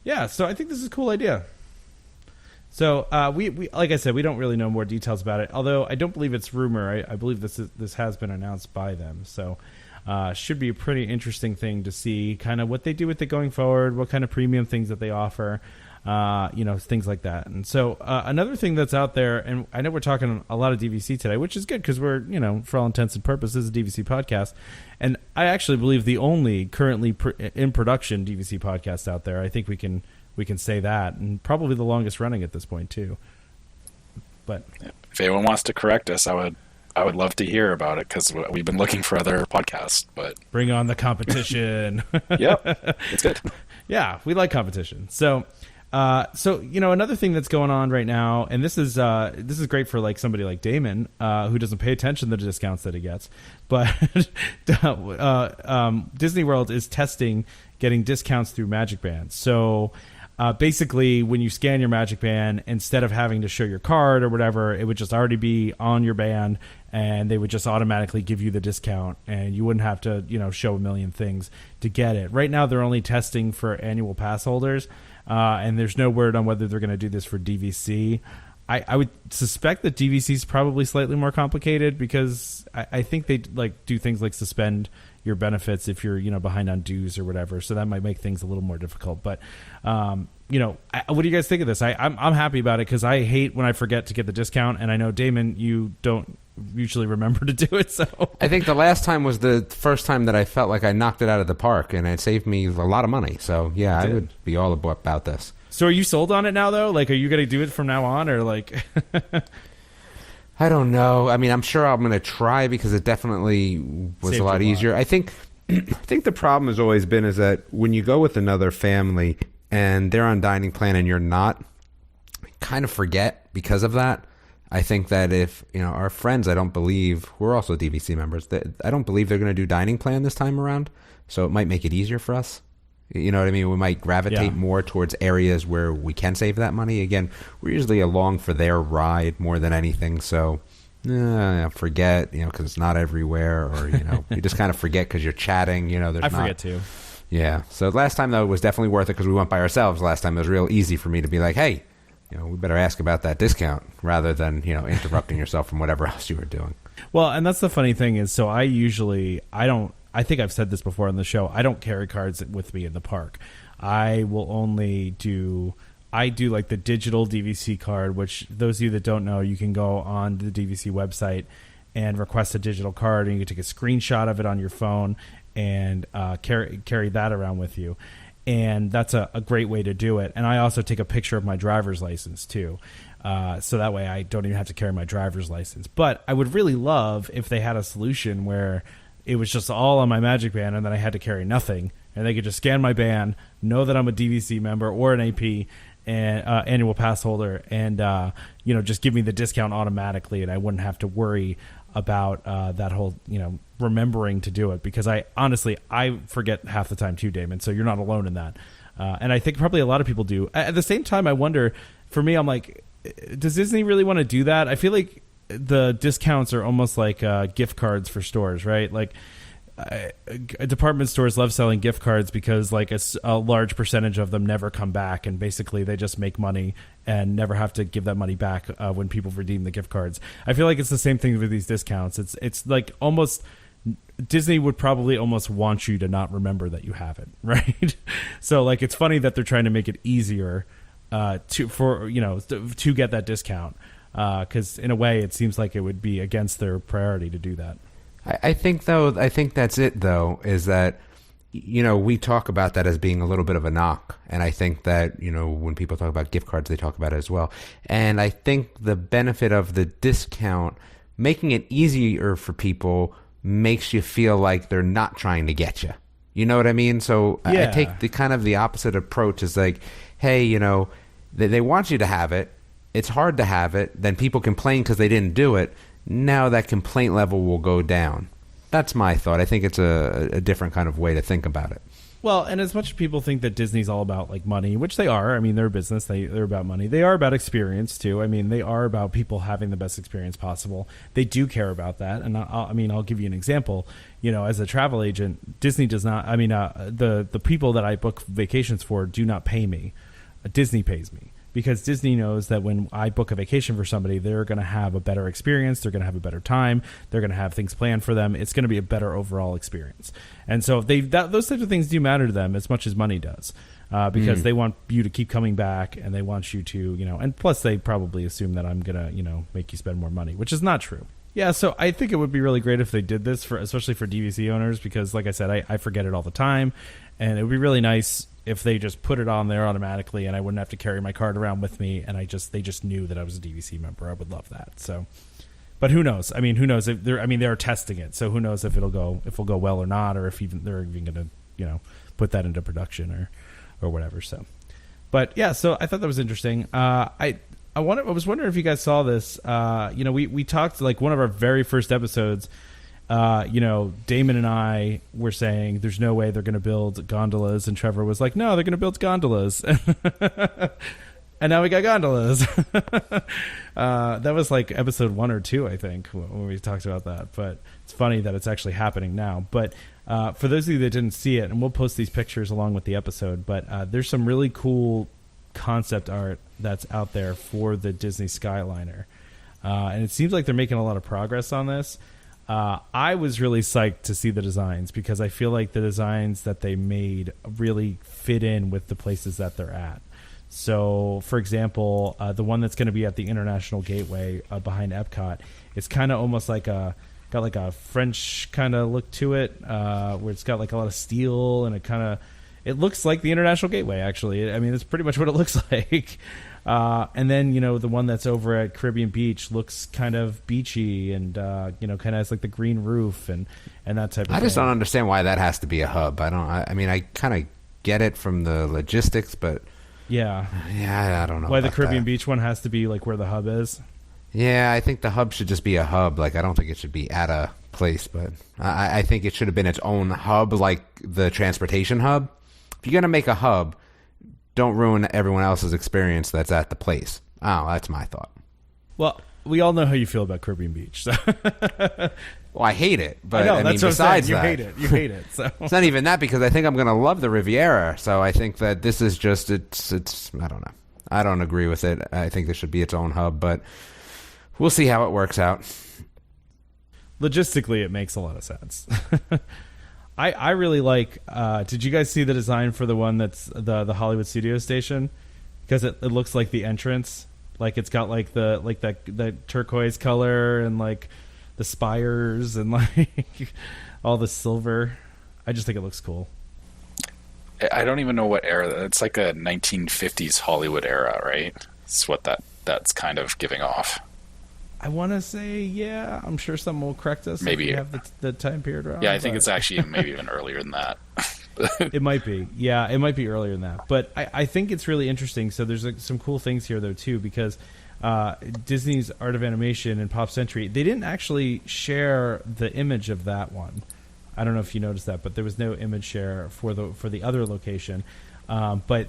yeah. So I think this is a cool idea. So we like I said, we don't really know more details about it. Although I don't believe it's rumor. I believe this has been announced by them. So should be a pretty interesting thing to see kind of what they do with it going forward, what kind of premium things that they offer, things like that. And so another thing that's out there, and I know we're talking a lot of DVC today, which is good because we're, for all intents and purposes, a DVC podcast. And I actually believe the only currently in production DVC podcast out there. I think we can say that, and probably the longest running at this point too. But if anyone wants to correct us, I would love to hear about it because we've been looking for other podcasts. But bring on the competition. Yep, it's good. Yeah, we like competition. So another thing that's going on right now, and this is great for like somebody like Damon who doesn't pay attention to the discounts that he gets, but Disney World is testing getting discounts through Magic Bands. So basically, when you scan your Magic Band, instead of having to show your card or whatever, it would just already be on your band, and they would just automatically give you the discount, and you wouldn't have to, show a million things to get it. Right now, they're only testing for annual pass holders, and there's no word on whether they're going to do this for DVC. I would suspect that DVC is probably slightly more complicated because I think they do things like suspend your benefits if you're behind on dues or whatever, so that might make things a little more difficult. But what do you guys think of this? I'm happy about it because I hate when I forget to get the discount, and I know Damon, you don't usually remember to do it. So I think the last time was the first time that I felt like I knocked it out of the park, and it saved me a lot of money. So yeah, I would be all about this. So are you sold on it now, though? Like, are you going to do it from now on, or like? I don't know. I mean, I'm sure I'm going to try because it definitely was a lot easier. I think the problem has always been is that when you go with another family and they're on dining plan and you're not, you kind of forget because of that. I think that if, our friends, I don't believe, we're also DVC members, I don't believe they're going to do dining plan this time around. So it might make it easier for us. You know what I mean? We might gravitate more towards areas where we can save that money. Again, we're usually along for their ride more than anything. So forget, because it's not everywhere, or, you just kind of forget because you're chatting, there's I forget too. Yeah. So last time, though, it was definitely worth it because we went by ourselves last time. It was real easy for me to be like, hey, we better ask about that discount rather than, interrupting yourself from whatever else you were doing. Well, and that's the funny thing is, so I think I've said this before on the show, I don't carry cards with me in the park. I will only do like the digital DVC card, which those of you that don't know, you can go on the DVC website and request a digital card, and you can take a screenshot of it on your phone and carry that around with you. and that's a great way to do it. And I also take a picture of my driver's license too, so that way I don't even have to carry my driver's license. But I would really love if they had a solution where it was just all on my Magic Band, and then I had to carry nothing, and they could just scan my band, know that I'm a DVC member or an AP and annual pass holder, and just give me the discount automatically, and I wouldn't have to worry about that whole remembering to do it, because I honestly forget half the time too, Damon. So you're not alone in that, and I think probably a lot of people do. At the same time, I wonder, for me, I'm like, does Disney really want to do that? I feel like the discounts are almost like gift cards for stores, right? Like department stores love selling gift cards because like a large percentage of them never come back, and basically they just make money and never have to give that money back when people redeem the gift cards. I feel like it's the same thing with these discounts. It's like almost Disney would probably almost want you to not remember that you have it, right? So like it's funny that they're trying to make it easier to get that discount. Because in a way, it seems like it would be against their priority to do that. I think that's it, though, is that, we talk about that as being a little bit of a knock. And I think that, when people talk about gift cards, they talk about it as well. And I think the benefit of the discount, making it easier for people, makes you feel like they're not trying to get you. You know what I mean? So yeah. I take the kind of the opposite approach, is like, hey, they want you to have it. It's hard to have it. Then people complain because they didn't do it. Now that complaint level will go down. That's my thought. I think it's a different kind of way to think about it. Well, and as much as people think that Disney's all about like money, which they are. I mean, they're a business. They're about money. They are about experience too. I mean, they are about people having the best experience possible. They do care about that. And I'll give you an example. As a travel agent, Disney does not. I mean, the people that I book vacations for do not pay me. Disney pays me. Because Disney knows that when I book a vacation for somebody, they're going to have a better experience. They're going to have a better time. They're going to have things planned for them. It's going to be a better overall experience. And so those types of things do matter to them as much as money does, because they want you to keep coming back, and they want you to, and plus they probably assume that I'm going to, make you spend more money, which is not true. Yeah, so I think it would be really great if they did this, especially for DVC owners, because like I said, I forget it all the time, and it would be really nice if they just put it on there automatically, and I wouldn't have to carry my card around with me, and they just knew that I was a DVC member. I would love that. So, but who knows? I mean, who knows if they're testing it, so who knows if it'll go well or not, or if they're even going to put that into production or whatever. So, but yeah, so I thought that was interesting. I was wondering if you guys saw this. We talked, like, one of our very first episodes. Damon and I were saying there's no way they're going to build gondolas, and Trevor was like, no, they're going to build gondolas. And now we got gondolas. That was like episode 1 or 2, I think, when we talked about that. But it's funny that it's actually happening now. But for those of you that didn't see it, and we'll post these pictures along with the episode, but there's some really cool concept art that's out there for the Disney Skyliner. And it seems like they're making a lot of progress on this. I was really psyched to see the designs, because I feel like the designs that they made really fit in with the places that they're at. So, for example, the one that's going to be at the International Gateway behind Epcot, it's kind of almost like got like a French kind of look to it, where it's got like a lot of steel, and it looks like the International Gateway, actually. I mean, it's pretty much what it looks like. And then, the one that's over at Caribbean Beach looks kind of beachy, and, kind of has like the green roof and that type of thing. I just don't understand why that has to be a hub. I mean, I kind of get it from the logistics, but yeah, I don't know why the Caribbean Beach one has to be like where the hub is. Yeah, I think the hub should just be a hub. Like, I don't think it should be at a place, but I think it should have been its own hub, like the transportation hub. If you're going to make a hub, don't ruin everyone else's experience that's at the place. Oh, that's my thought. Well, we all know how you feel about Caribbean Beach. So. Well, I hate it, but I know, that's besides what I'm saying. that, you hate it. So it's not even that, because I think I'm going to love the Riviera. So I think that this is just it's. I don't know. I don't agree with it. I think this should be its own hub, but we'll see how it works out. Logistically, it makes a lot of sense. I really like. Did you guys see the design for the one that's the Hollywood Studio Station? Because it looks like the entrance, like it's got like the turquoise color, and like the spires, and like all the silver. I just think it looks cool. I don't even know what era. It's like a 1950s Hollywood era, right? It's what that's kind of giving off. I want to say, yeah. I'm sure someone will correct us. Maybe if we have the time period wrong. Yeah, I think it's actually maybe even earlier than that. It might be. Yeah, it might be earlier than that. But I think it's really interesting. So there's some cool things here, though, too, because Disney's Art of Animation and Pop Century, they didn't actually share the image of that one. I don't know if you noticed that, but there was no image share for the other location. But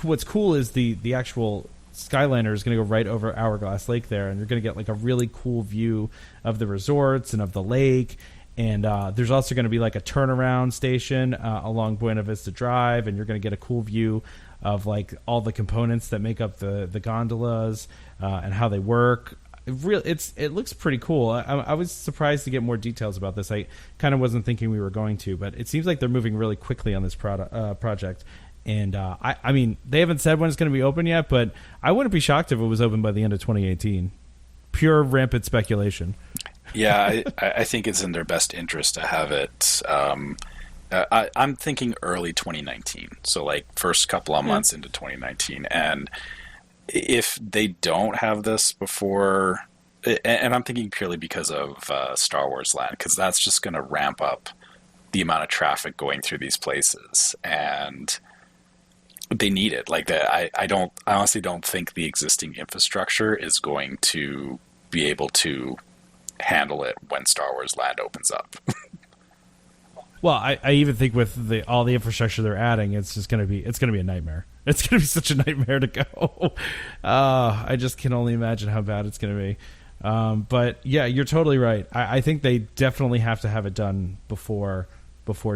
what's cool is the actual Skyliner is going to go right over Hourglass Lake there, and you're going to get like a really cool view of the resorts and of the lake. And there's also going to be like a turnaround station along Buena Vista Drive, and you're going to get a cool view of like all the components that make up the gondolas and how they work. It looks pretty cool. I was surprised to get more details about this. I kind of wasn't thinking we were going to, but it seems like they're moving really quickly on this project. And I mean, they haven't said when it's going to be open yet, but I wouldn't be shocked if it was open by the end of 2018. Pure rampant speculation. Yeah, I think it's in their best interest to have it. I'm thinking early 2019, so like first couple of months into 2019. And if they don't have this before, and I'm thinking purely because of Star Wars Land, because that's just going to ramp up the amount of traffic going through these places, and they need it. Like that, I honestly don't think the existing infrastructure is going to be able to handle it when Star Wars Land opens up. Well, I even think with all the infrastructure they're adding, it's going to be a nightmare. It's going to be such a nightmare to go. I just can only imagine how bad it's going to be. But yeah, you're totally right. I think they definitely have to have it done before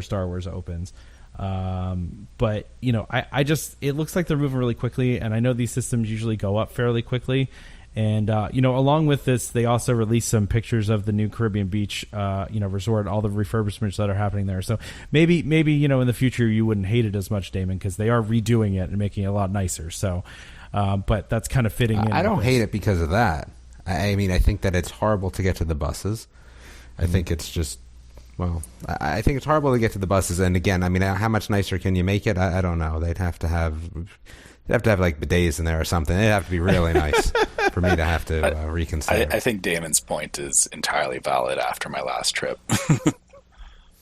Star Wars opens. But you know, it looks like they're moving really quickly, and I know these systems usually go up fairly quickly. And you know, along with this, they also released some pictures of the new Caribbean Beach, resort, all the refurbishments that are happening there. So maybe you know, in the future you wouldn't hate it as much, Damon, because they are redoing it and making it a lot nicer. So, but that's kind of fitting in. I don't hate it because of that. I mean, I think that it's horrible to get to the buses. I think it's just. Well, I think it's horrible to get to the buses, and again, I mean, how much nicer can you make it? I don't know. They'd have to have like bidets in there or something. It'd have to be really nice for me to have to reconsider. I think Damon's point is entirely valid after my last trip.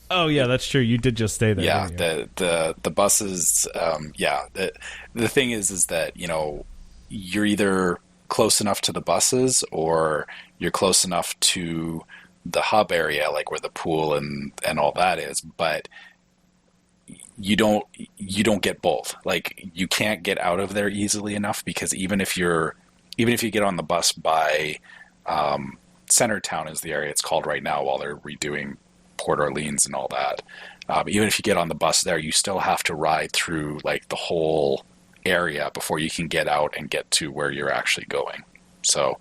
Oh yeah, that's true. You did just stay there. Yeah, the buses. The thing is that, you know, you're either close enough to the buses or you're close enough to the hub area, like where the pool and all that is, but you don't get both. Like, you can't get out of there easily enough, because even if you get on the bus by Centertown is the area it's called right now, while they're redoing Port Orleans and all that, even if you get on the bus there, you still have to ride through like the whole area before you can get out and get to where you're actually going. So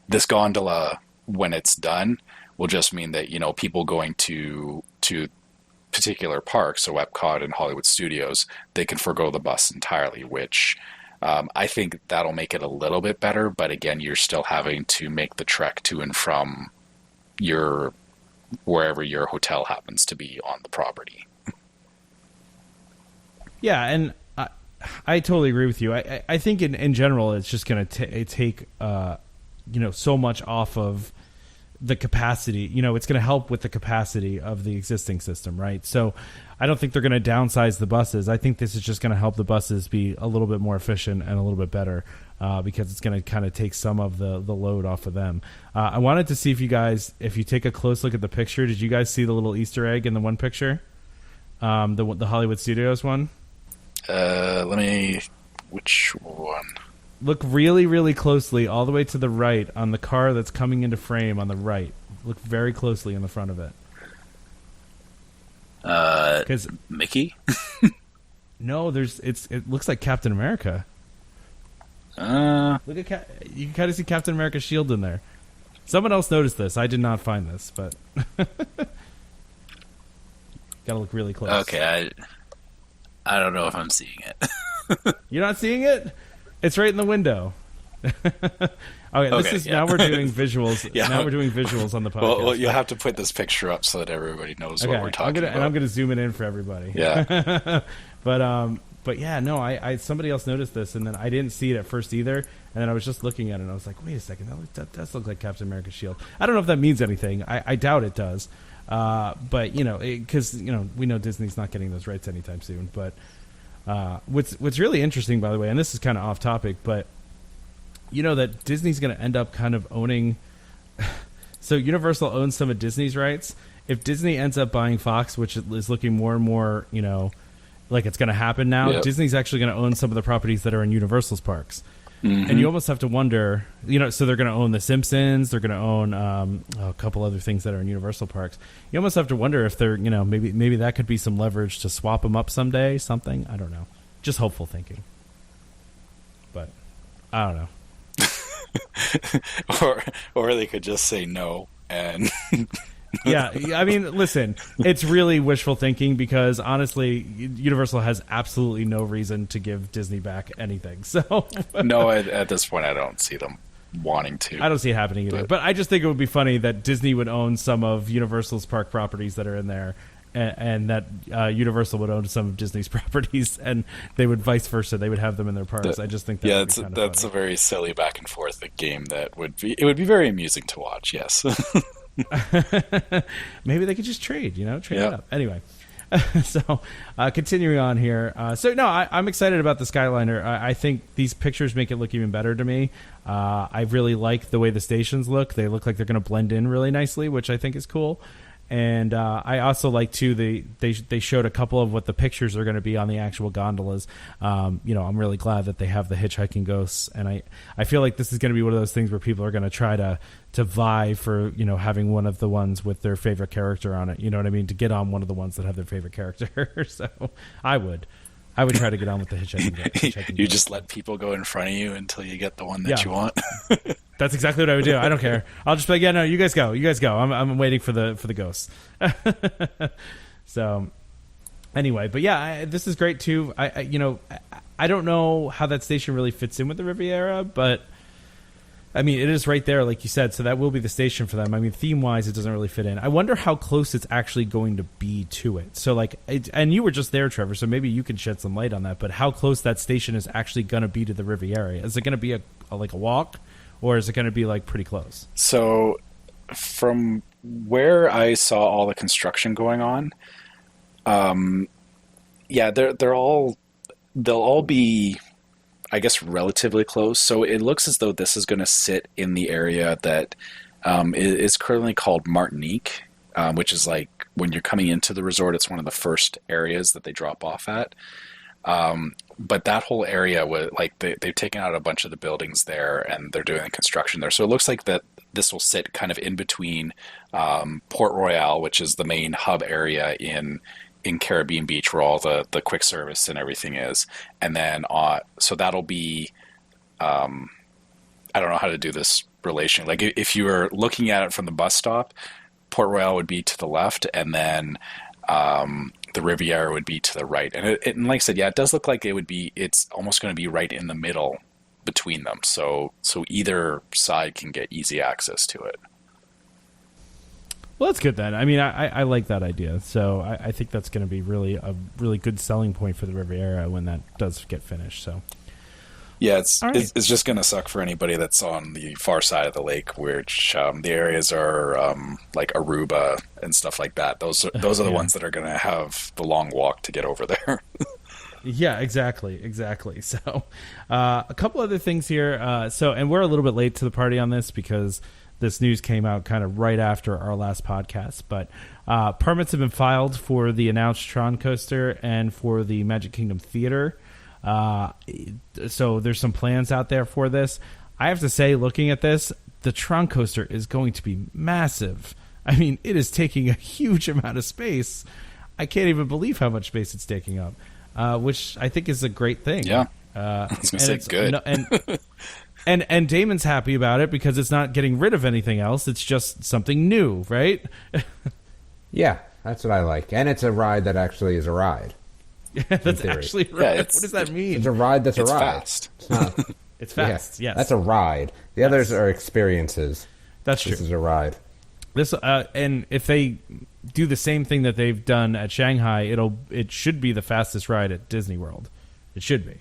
this gondola, when it's done, will just mean that, you know, people going to particular parks, so Epcot and Hollywood Studios, they can forgo the bus entirely, which I think that'll make it a little bit better. But again, you're still having to make the trek to and from wherever your hotel happens to be on the property. Yeah, and I totally agree with you. I think in general, it's just going to take so much off of the capacity. You know, it's going to help with the capacity of the existing system, right? So I don't think they're going to downsize the buses. I think this is just going to help the buses be a little bit more efficient and a little bit better, because it's going to kind of take some of the load off of them. I wanted to see if you take a close look at the picture, did you guys see the little Easter egg in the one picture? The Hollywood Studios one? Which one? Look really, really closely all the way to the right on the car that's coming into frame on the right. Look very closely in the front of it. Because Mickey? No, it looks like Captain America. Look at you can kind of see Captain America's shield in there. Someone else noticed this. I did not find this, but gotta look really close. Okay, I don't know if I'm seeing it. You're not seeing it? It's right in the window. this is now we're doing visuals. Yeah. Now we're doing visuals on the podcast. Well, you'll have to put this picture up so that everybody knows what we're talking about. And I'm going to zoom it in for everybody. Yeah. But yeah, no, I somebody else noticed this, and then I didn't see it at first either. And then I was just looking at it, and I was like, wait a second, that does look like Captain America's shield. I don't know if that means anything. I doubt it does. But, because, we know Disney's not getting those rights anytime soon. But what's really interesting, by the way, and this is kind of off topic, but that Disney's going to end up kind of owning. So Universal owns some of Disney's rights. If Disney ends up buying Fox, which is looking more and more, like it's going to happen now, Yep. Disney's actually going to own some of the properties that are in Universal's parks. Mm-hmm. And you almost have to wonder, so they're going to own The Simpsons, they're going to own a couple other things that are in Universal parks. You almost have to wonder if they're, maybe that could be some leverage to swap them up someday, something. I don't know. Just hopeful thinking. But I don't know. or they could just say no and Yeah, I mean, listen, it's really wishful thinking because honestly, Universal has absolutely no reason to give Disney back anything. So no, at this point, I don't see them wanting to. I don't see it happening either. But I just think it would be funny that Disney would own some of Universal's park properties that are in there, and that Universal would own some of Disney's properties, and they would vice versa. They would have them in their parks. I just think that's a very silly back and forth game that would be very amusing to watch. Yes. Maybe they could just trade it up. Anyway, so continuing on here. I'm excited about the Skyliner. I think these pictures make it look even better to me. I really like the way the stations look. They look like they're going to blend in really nicely, which I think is cool. And I also like too. They showed a couple of what the pictures are going to be on the actual gondolas. I'm really glad that they have the hitchhiking ghosts, and I feel like this is going to be one of those things where people are going to try to vie for having one of the ones with their favorite character on it. You know what I mean? To get on one of the ones that have their favorite character. So I would try to get on with the hitchhiking. You just let people go in front of you until you get the one that you want. That's exactly what I would do. I don't care. I'll just be like, yeah, no, you guys go. I'm waiting for the ghosts. So anyway, but yeah, this is great too. I don't know how that station really fits in with the Riviera, but I mean, it is right there, like you said, so that will be the station for them. I mean, theme-wise, it doesn't really fit in. I wonder how close it's actually going to be to it. So, and you were just there, Trevor, so maybe you can shed some light on that, but how close that station is actually going to be to the Riviera? Is it going to be a walk, or is it going to be, pretty close? So, from where I saw all the construction going on, they'll all be, I guess, relatively close. So it looks as though this is going to sit in the area that is currently called Martinique, which is like when you're coming into the resort, it's one of the first areas that they drop off at. But that whole area was they've taken out a bunch of the buildings there and they're doing the construction there. So it looks like that this will sit kind of in between Port Royal, which is the main hub area in Caribbean Beach where all the quick service and everything is. And then, so that'll be, I don't know how to do this relation. Like if you were looking at it from the bus stop, Port Royal would be to the left and then the Riviera would be to the right. And like I said, it does look like it's almost going to be right in the middle between them. So either side can get easy access to it. Well, that's good then. I mean, I like that idea. So I think that's going to be a really good selling point for the Riviera when that does get finished. So yeah, it's just going to suck for anybody that's on the far side of the lake, which the areas are like Aruba and stuff like that. Those are the ones that are going to have the long walk to get over there. Yeah, exactly. So a couple other things here. And we're a little bit late to the party on this because this news came out kind of right after our last podcast, but permits have been filed for the announced Tron coaster and for the Magic Kingdom Theater. So there's some plans out there for this. I have to say, looking at this, the Tron coaster is going to be massive. I mean, it is taking a huge amount of space. I can't even believe how much space it's taking up, which I think is a great thing. Yeah, I was going to say good. And Damon's happy about it because it's not getting rid of anything else. It's just something new, right? Yeah, that's what I like. And it's a ride that actually is a ride. That's actually right. Yeah, what does that mean? It's a ride that's a ride. Fast. It's not. It's fast. Yes, that's a ride. The others are experiences. That's true. This is a ride. This and if they do the same thing that they've done at Shanghai, it should be the fastest ride at Disney World. It should be,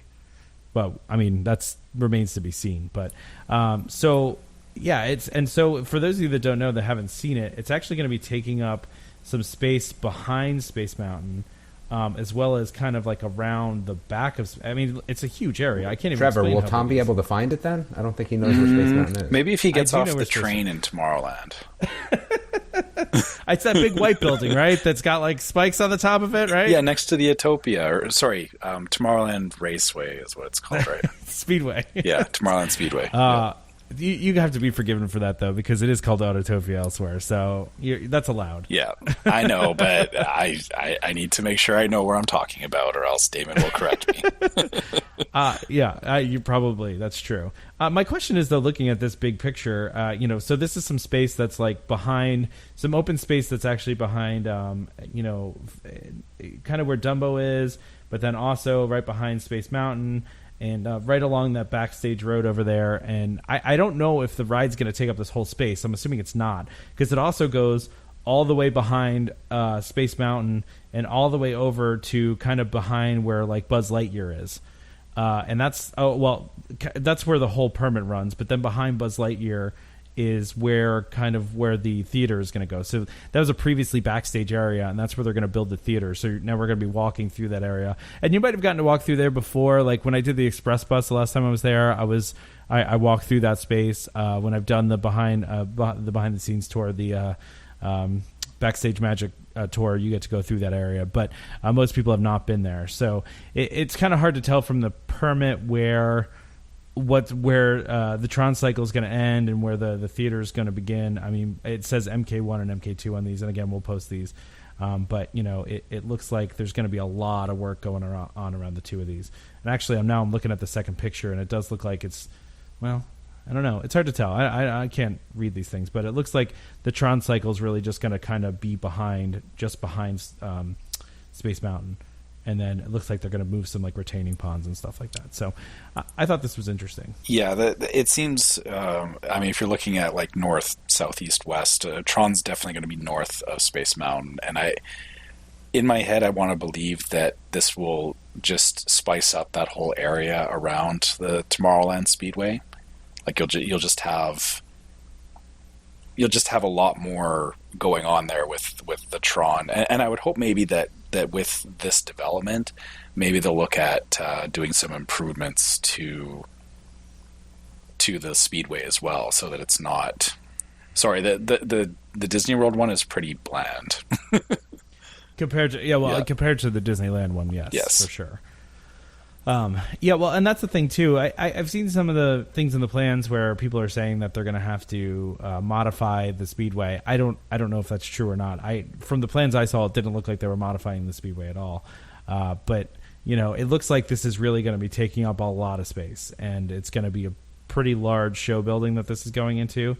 but I mean that remains to be seen. But so for those of you that don't know, that haven't seen it, it's actually going to be taking up some space behind Space Mountain. As well as kind of like around the back of... I mean, it's a huge area. I can't even Trevor, explain will how Tom big be it is. able to find it then? I don't think he knows where Space Mountain is. Maybe if he gets I do off know the where Space train in Tomorrowland. It's that big white building, right? That's got like spikes on the top of it, right? Yeah, next to the Tomorrowland Raceway is what it's called, right? Speedway. Yeah, Tomorrowland Speedway. Yeah. You have to be forgiven for that, though, because it is called Autotopia elsewhere, so that's allowed. Yeah, I know, but I need to make sure I know where I'm talking about, or else Damon will correct me. You probably, that's true. My question is, though, looking at this big picture, so this is some space that's like behind, some open space that's actually behind, kind of where Dumbo is, but then also right behind Space Mountain, and right along that backstage road over there. And I don't know if the ride's going to take up this whole space. I'm assuming it's not, because it also goes all the way behind Space Mountain and all the way over to kind of behind where like Buzz Lightyear is. And that's where the whole permit runs. But then behind Buzz Lightyear is where the theater is going to go. So that was a previously backstage area, and that's where they're going to build the theater. So now we're going to be walking through that area. And you might have gotten to walk through there before. Like when I did the express bus the last time I was there, I walked through that space. When I've done the behind the scenes tour, the Backstage Magic tour, you get to go through that area. But most people have not been there. So it's kind of hard to tell from the permit where the Tron cycle is going to end and where the theater is going to begin. I mean, it says MK1 and MK2 on these, and again, we'll post these. But it looks like there's going to be a lot of work going on around the two of these. And actually, I'm looking at the second picture, and it does look like it's, well, I don't know. It's hard to tell. I can't read these things, but it looks like the Tron cycle is really just going to kind of be just behind Space Mountain. And then it looks like they're going to move some like retaining ponds and stuff like that. So I thought this was interesting. Yeah, it seems, if you're looking at like north, south, east, west, Tron's definitely going to be north of Space Mountain. And in my head, I want to believe that this will just spice up that whole area around the Tomorrowland Speedway. Like you'll just have a lot more going on there with the Tron. And I would hope maybe that with this development, maybe they'll look at doing some improvements to the Speedway as well, so that it's not... Sorry, the Disney World one is pretty bland. Compared to the Disneyland one, yes, for sure. And that's the thing too. I've seen some of the things in the plans where people are saying that they're going to have to modify the Speedway. I don't know if that's true or not. From the plans I saw, it didn't look like they were modifying the Speedway at all. But it looks like this is really going to be taking up a lot of space, and it's going to be a pretty large show building that this is going into,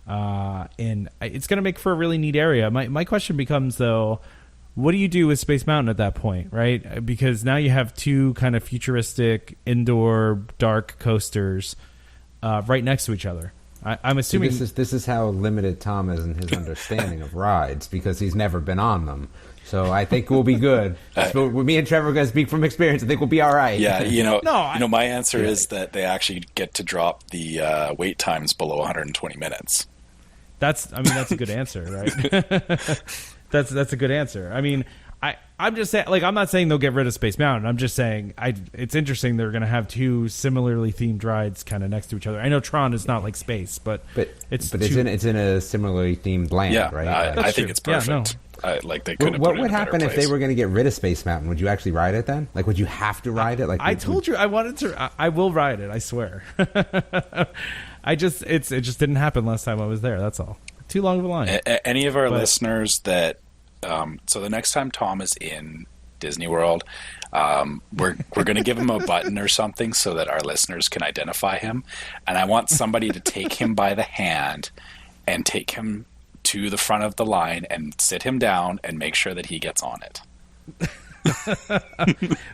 and it's going to make for a really neat area. My question becomes though, what do you do with Space Mountain at that point, right? Because now you have two kind of futuristic indoor dark coasters right next to each other. I'm assuming this is how limited Tom is in his understanding of rides, because he's never been on them. So I think we'll be good. So me and Trevor are going to speak from experience. I think we'll be all right. Yeah, my answer is that they actually get to drop the wait times below 120 minutes. That's a good answer, right? That's a good answer. I mean, I'm just saying, like, I'm not saying they'll get rid of Space Mountain. I'm just saying it's interesting they're going to have two similarly themed rides kind of next to each other. I know Tron is not like space, but it's in a similarly themed land, right? I think it's perfect. They couldn't. What would happen if they were going to get rid of Space Mountain? Would you actually ride it then? Like, would you have to ride it? Like, I told you I wanted to. I will ride it. I swear. It just didn't happen last time I was there. That's all. Too long of a line. Any of our listeners that so the next time Tom is in Disney World, we're going to give him a button or something so that our listeners can identify him, and I want somebody to take him by the hand and take him to the front of the line and sit him down and make sure that he gets on it.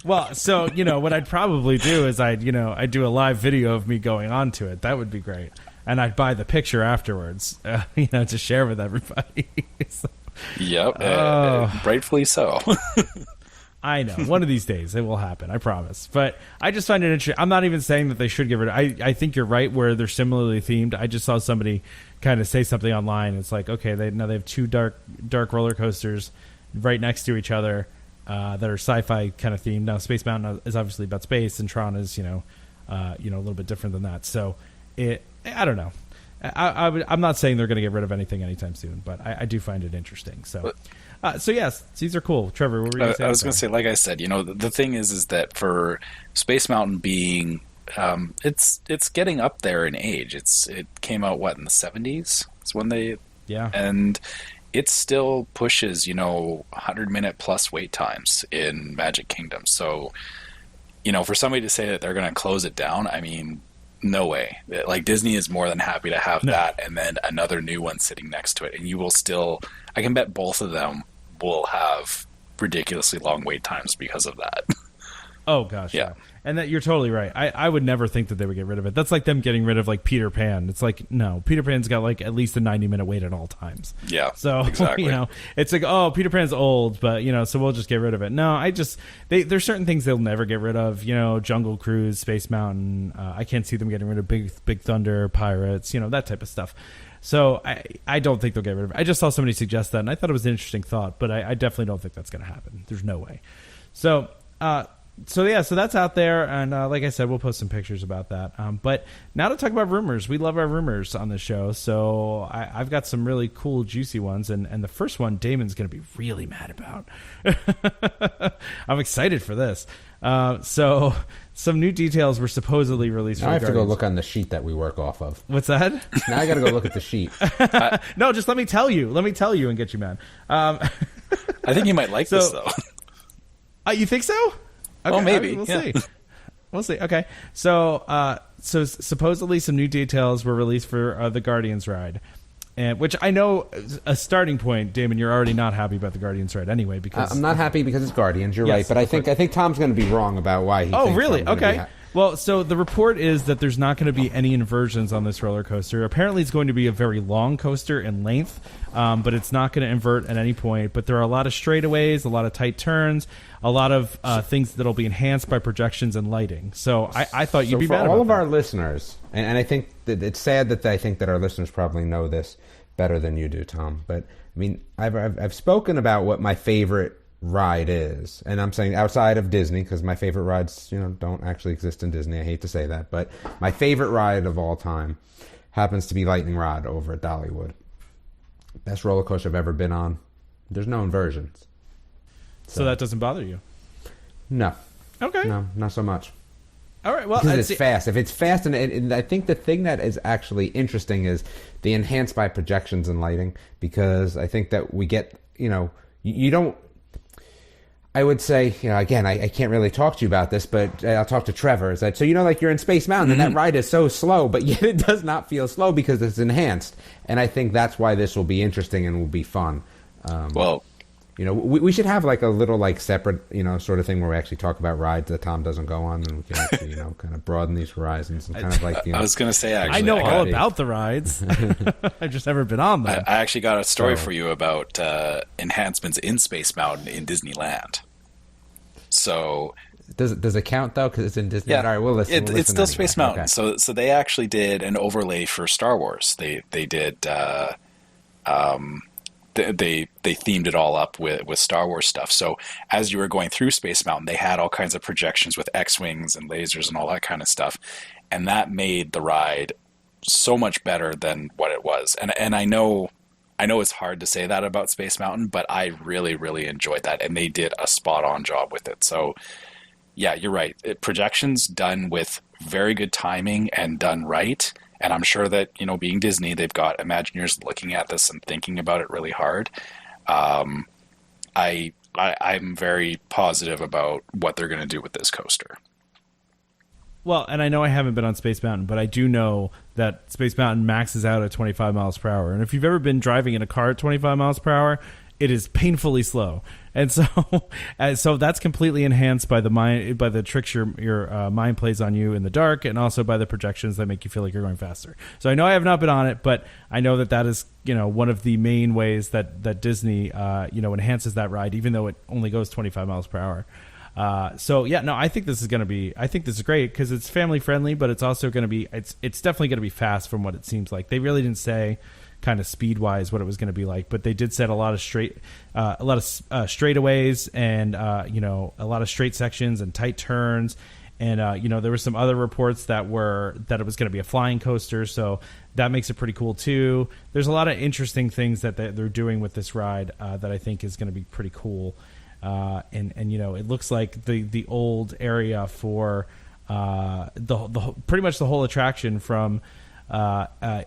Well, so, what I'd probably do is I'd do a live video of me going onto it. That would be great. And I'd buy the picture afterwards, to share with everybody. So, yep. Rightfully so. I know. One of these days it will happen. I promise. But I just find it interesting. I'm not even saying that they should get rid of it. I think you're right where they're similarly themed. I just saw somebody kind of say something online. It's like, okay, they have two dark roller coasters right next to each other that are sci-fi kind of themed. Now, Space Mountain is obviously about space, and Tron is, a little bit different than that. So, I don't know. I'm not saying they're going to get rid of anything anytime soon, but I do find it interesting. So yes, these are cool. Trevor, what were you going to say? I was going to say, like I said, the thing is that for Space Mountain being, it's getting up there in age. It came out in the 70s. It's when they and it still pushes 100-minute plus wait times in Magic Kingdom. So for somebody to say that they're going to close it down, I mean, no way. Like, Disney is more than happy to have that and then another new one sitting next to it, and you will still, I can bet both of them will have ridiculously long wait times because of that. Oh gosh, yeah. And that, you're totally right. I would never think that they would get rid of it. That's like them getting rid of Peter Pan. It's like, no, Peter Pan's got at least a 90-minute wait at all times. Yeah, so exactly. It's like, oh, Peter Pan's old, but so we'll just get rid of it. No, there's certain things they'll never get rid of. Jungle Cruise, Space Mountain. I can't see them getting rid of Big Thunder, Pirates. That type of stuff. So I don't think they'll get rid of it. I just saw somebody suggest that, and I thought it was an interesting thought, but I definitely don't think that's going to happen. There's no way. So that's out there, and like I said, we'll post some pictures about that. But now to talk about rumors. We love our rumors on the show, so I've got some really cool, juicy ones, and the first one Damon's going to be really mad about. I'm excited for this. So some new details were supposedly released. Now I have to go look on the sheet that we work off of. What's that? Now I got to go look at the sheet. No, just let me tell you. Let me tell you and get you mad. I think you might like this, though. You think so? Okay, maybe. We'll see. We'll see. Okay. So supposedly some new details were released for the Guardians ride. And which I know, a starting point, Damon, you're already not happy about the Guardians ride anyway. Because I'm not happy because it's Guardians. You're right, but I think Tom's going to be wrong about why he. Oh, thinks really? I'm Okay. Well, so the report is that there's not going to be any inversions on this roller coaster. Apparently, it's going to be a very long coaster in length, but it's not going to invert at any point. But there are a lot of straightaways, a lot of tight turns, a lot of things that'll be enhanced by projections and lighting. So I thought you'd be mad about that. For all of our listeners, and I think that it's sad that I think that our listeners probably know this better than you do, Tom. But I mean, I've spoken about what my favorite ride is, and I'm saying outside of Disney, because my favorite rides don't actually exist in Disney. I hate to say that, but my favorite ride of all time happens to be Lightning Rod over at Dollywood. Best roller coaster I've ever been on. There's no inversions, so that doesn't bother you? No. Okay. No, not so much. All right. Well, because it's fast. If it's fast, and I think the thing that is actually interesting is the enhanced by projections and lighting, because I think that we get you don't. I would say, again, I can't really talk to you about this, but I'll talk to Trevor. Is that so? Like you're in Space Mountain, and that ride is so slow, but yet it does not feel slow because it's enhanced. And I think that's why this will be interesting and will be fun. We should have a little separate, sort of thing where we actually talk about rides that Tom doesn't go on, and we can actually, kind of broaden these horizons and kind of I was going to say, actually, I know all about the rides. I've just never been on them. I actually got a story for you about enhancements in Space Mountain in Disneyland. So does it count though? Because it's in Disneyland. Yeah, all right, we'll listen. It's still Space Mountain. Okay. So they actually did an overlay for Star Wars. They did. They themed it all up with Star Wars stuff. So as you were going through Space Mountain, they had all kinds of projections with X-wings and lasers and all that kind of stuff, and that made the ride so much better than what it was. And I know it's hard to say that about Space Mountain, but I really, really enjoyed that, and they did a spot-on job with it. So, yeah, you're right. Projections done with very good timing and done right, and I'm sure that, being Disney, they've got Imagineers looking at this and thinking about it really hard. I'm very positive about what they're going to do with this coaster. Well, and I know I haven't been on Space Mountain, but I do know that Space Mountain maxes out at 25 miles per hour. And if you've ever been driving in a car at 25 miles per hour, it is painfully slow. And so so that's completely enhanced by the tricks your mind plays on you in the dark, and also by the projections that make you feel like you're going faster. So I know I have not been on it, but I know that is one of the main ways that Disney enhances that ride, even though it only goes 25 miles per hour. So yeah, no, I think this is great because it's family friendly, but it's also going to be it's definitely going to be fast from what it seems like. They really didn't say kind of speed wise what it was going to be like, but they did set a lot of straightaways and a lot of straight sections and tight turns. And there were some other reports that it was going to be a flying coaster, so that makes it pretty cool too. There's a lot of interesting things that they're doing with this ride that I think is going to be pretty cool. And it looks like the old area for the pretty much the whole attraction from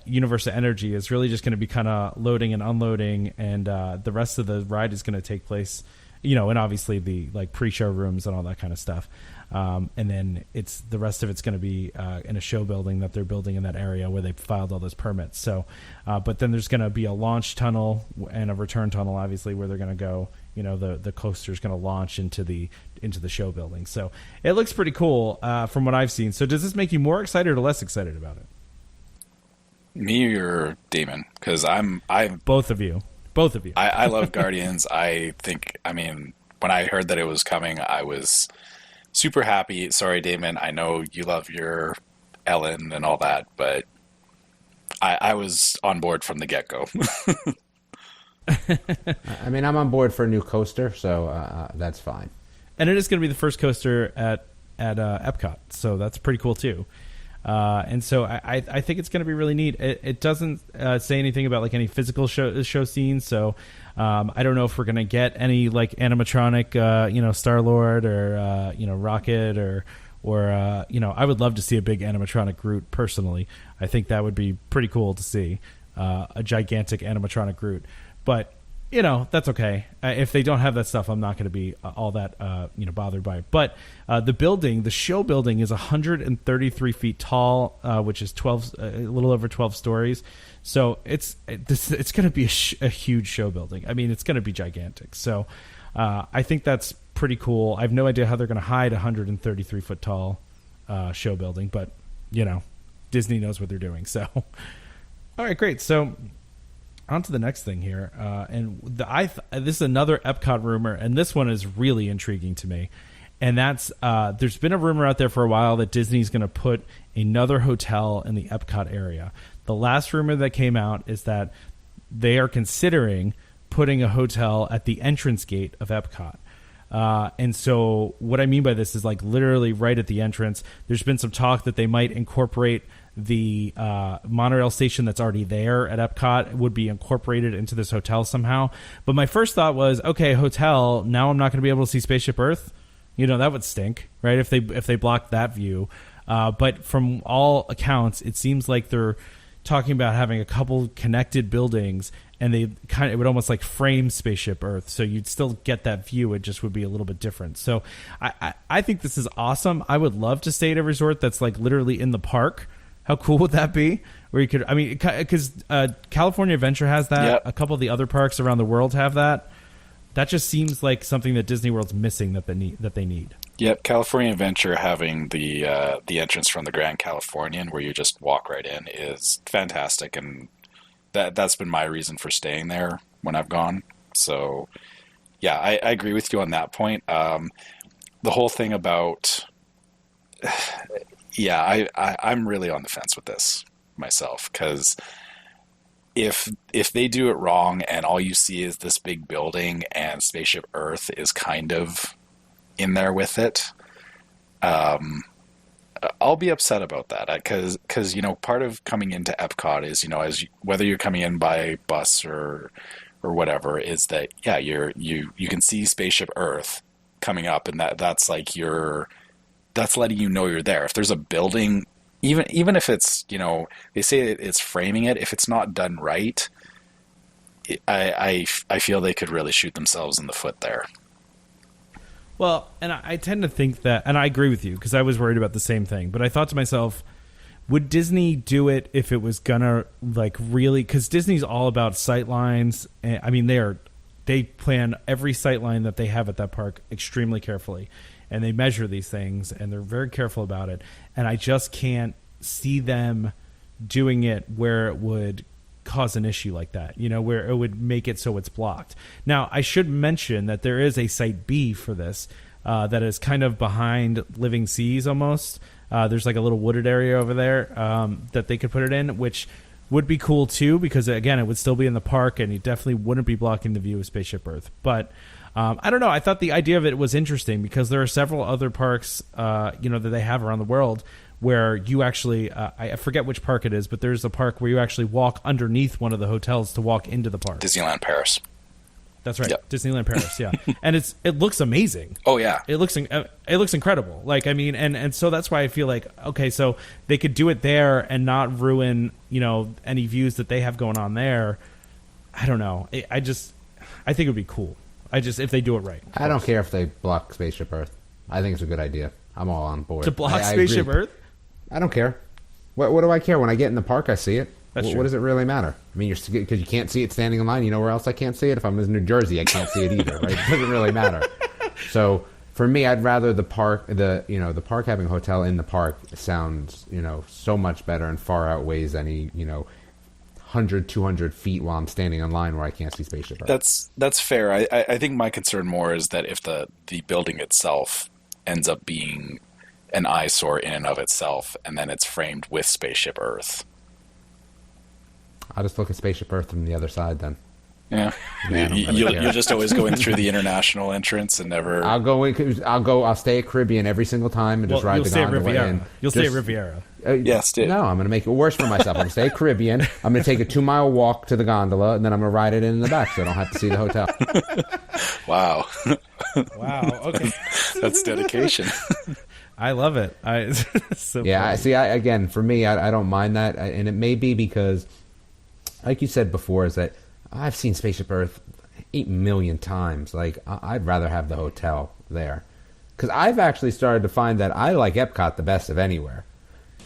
Universe of Energy is really just going to be kind of loading and unloading, and the rest of the ride is going to take place, and obviously the like pre-show rooms and all that kind of stuff. And then the rest of it's going to be in a show building that they're building in that area where they filed all those permits. So, but then there's going to be a launch tunnel and a return tunnel, obviously, where they're going to go. The coaster's going to launch into the show building. So it looks pretty cool from what I've seen. So does this make you more excited or less excited about it? Me or Damon? Because I'm both of you. I love Guardians. When I heard that it was coming, I was super happy. Sorry, Damon, I know you love your Ellen and all that, but I was on board from the get-go. I'm on board for a new coaster, so that's fine. And it is going to be the first coaster at Epcot, so that's pretty cool too. And so I think it's going to be really neat. It doesn't say anything about like any physical show scenes, so I don't know if we're going to get any like animatronic, Star-Lord or Rocket or I would love to see a big animatronic Groot personally. I think that would be pretty cool to see a gigantic animatronic Groot. But that's okay. If they don't have that stuff, I'm not going to be all that bothered by it. But the show building is 133 feet tall, which is a little over 12 stories. So it's going to be a huge show building. I mean, it's going to be gigantic. So I think that's pretty cool. I have no idea how they're going to hide a 133 foot tall show building, but Disney knows what they're doing. So all right, great. So on to the next thing here, this is another Epcot rumor, and this one is really intriguing to me. And that's there's been a rumor out there for a while that Disney's going to put another hotel in the Epcot area. The last rumor that came out is that they are considering putting a hotel at the entrance gate of Epcot. And so what I mean by this is like literally right at the entrance. There's been some talk that they might incorporate the monorail station that's already there at Epcot would be incorporated into this hotel somehow. But my first thought was, okay, hotel, now I'm not going to be able to see Spaceship Earth. That would stink, right? If they blocked that view. But from all accounts, it seems like they're talking about having a couple connected buildings, and it would almost like frame Spaceship Earth, so you'd still get that view. It just would be a little bit different. So I think this is awesome. I would love to stay at a resort that's like literally in the park. How cool would that be? Where you could, because California Adventure has that. Yep. A couple of the other parks around the world have that. That just seems like something that Disney World's missing that they need. Yep, California Adventure having the entrance from the Grand Californian where you just walk right in is fantastic, and that's been my reason for staying there when I've gone. So, yeah, I agree with you on that point. The whole thing about, I'm really on the fence with this myself, because if they do it wrong and all you see is this big building and Spaceship Earth is kind of in there with it, I'll be upset about that, because part of coming into Epcot is whether you're coming in by bus or whatever, is that you can see Spaceship Earth coming up, and that's letting you know you're there. If there's a building, even if it's they say it's framing it, if it's not done right, I feel they could really shoot themselves in the foot there. Well, and I tend to think that, and I agree with you, because I was worried about the same thing, but I thought to myself, would Disney do it if it was gonna like really, because Disney's all about sight lines. I mean, they're they plan every sight line that they have at that park extremely carefully, and they measure these things, and they're very careful about it. And I just can't see them doing it where it would cause an issue like that, where it would make it so it's blocked. Now, I should mention that there is a Site B for this that is kind of behind Living Seas almost. There's like a little wooded area over there that they could put it in, which would be cool too, because again, it would still be in the park and you definitely wouldn't be blocking the view of Spaceship Earth. But I don't know. I thought the idea of it was interesting because there are several other parks, that they have around the world where you actually, I forget which park it is, but there's a park where you actually walk underneath one of the hotels to walk into the park. Disneyland Paris. That's right. Yep. Disneyland Paris. Yeah. And it looks amazing. Oh yeah. It looks incredible. Like, I mean, and so that's why I feel like, okay, so they could do it there and not ruin, any views that they have going on there. I don't know. I think it would be cool. If they do it right. I don't care if they block Spaceship Earth. I think it's a good idea. I'm all on board. To block Spaceship Earth? I don't care. What do I care? When I get in the park, I see it. That's true. What does it really matter? I mean, because you can't see it standing in line. You know where else I can't see it? If I'm in New Jersey, I can't see it either. Right? It doesn't really matter. So for me, I'd rather the park having a hotel in the park sounds so much better and far outweighs any 100, 200 feet while I'm standing in line where I can't see Spaceship Earth. That's fair. I think my concern more is that if the building itself ends up being an eyesore in and of itself, and then it's framed with Spaceship Earth. I'll just look at Spaceship Earth from the other side then. Yeah, you'll just always go in through the international entrance and never. I'll stay at Caribbean every single time and just ride the gondola in. You'll stay at Riviera. Yes, no, I'm going to make it worse for myself. I'm going to stay at Caribbean. I'm going to take a 2-mile walk to the gondola, and then I'm going to ride it in the back, so I don't have to see the hotel. Wow. Wow. Okay. That's dedication. I love it. So yeah. Again, for me, I don't mind that, and it may be because, like you said before, is that I've seen Spaceship Earth 8 million times. Like, I'd rather have the hotel there. Because I've actually started to find that I like Epcot the best of anywhere.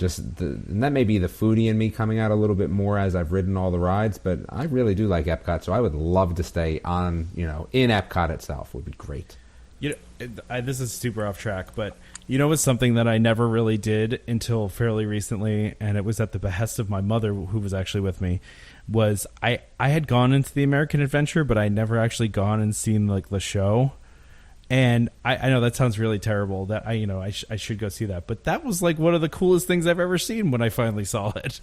And that may be the foodie in me coming out a little bit more as I've ridden all the rides, but I really do like Epcot, so I would love to stay on, in Epcot itself. Would be great. This is super off track, but it's something that I never really did until fairly recently, and it was at the behest of my mother, who was actually with me, was I had gone into the American Adventure, but I never actually gone and seen like the show. And I know that sounds really terrible that I should go see that, but that was like one of the coolest things I've ever seen when I finally saw it.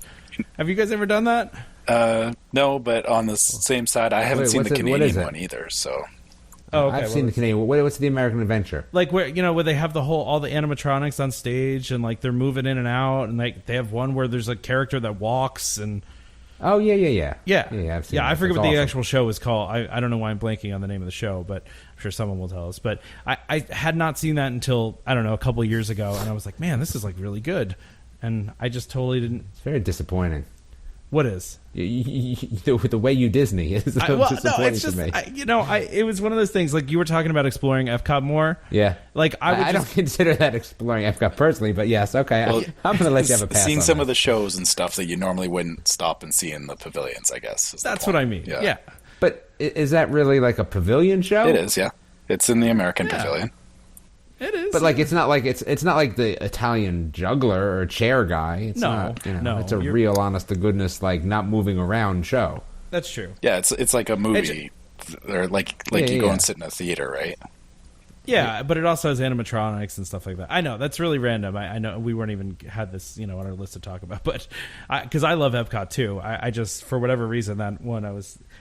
Have you guys ever done that? No, but on the same side, I haven't seen the Canadian one either. So, okay, I've seen the Canadian. What's the American Adventure? Like where they have all the animatronics on stage and like they're moving in and out, and like they have one where there's a character that walks and. Oh yeah. I've seen I forget what the actual show is called. I don't know why I'm blanking on the name of the show, but I'm sure someone will tell us. But I had not seen that until a couple of years ago, and I was like, man, this is like really good, and I just totally didn't. It's very disappointing. What is? The way you Disney is disappointing to me. It was one of those things, like you were talking about exploring Epcot more. Yeah. Like I don't consider that exploring Epcot personally, but yes, okay. Well, I'm going to let you have a pass. Seeing some of the shows and stuff that you normally wouldn't stop and see in the pavilions, I guess. That's what I mean. Yeah. But is that really like a pavilion show? It is, yeah. It's in the American Pavilion. It is, but like it's not like the Italian juggler or chair guy. It's not. It's a real, honest to goodness, like not moving around show. That's true. Yeah, it's like a movie, or like you go and sit in a theater, right? Yeah, but it also has animatronics and stuff like that. I know that's really random. I know we weren't even had this, on our list to talk about, but because I love Epcot too. I just for whatever reason that one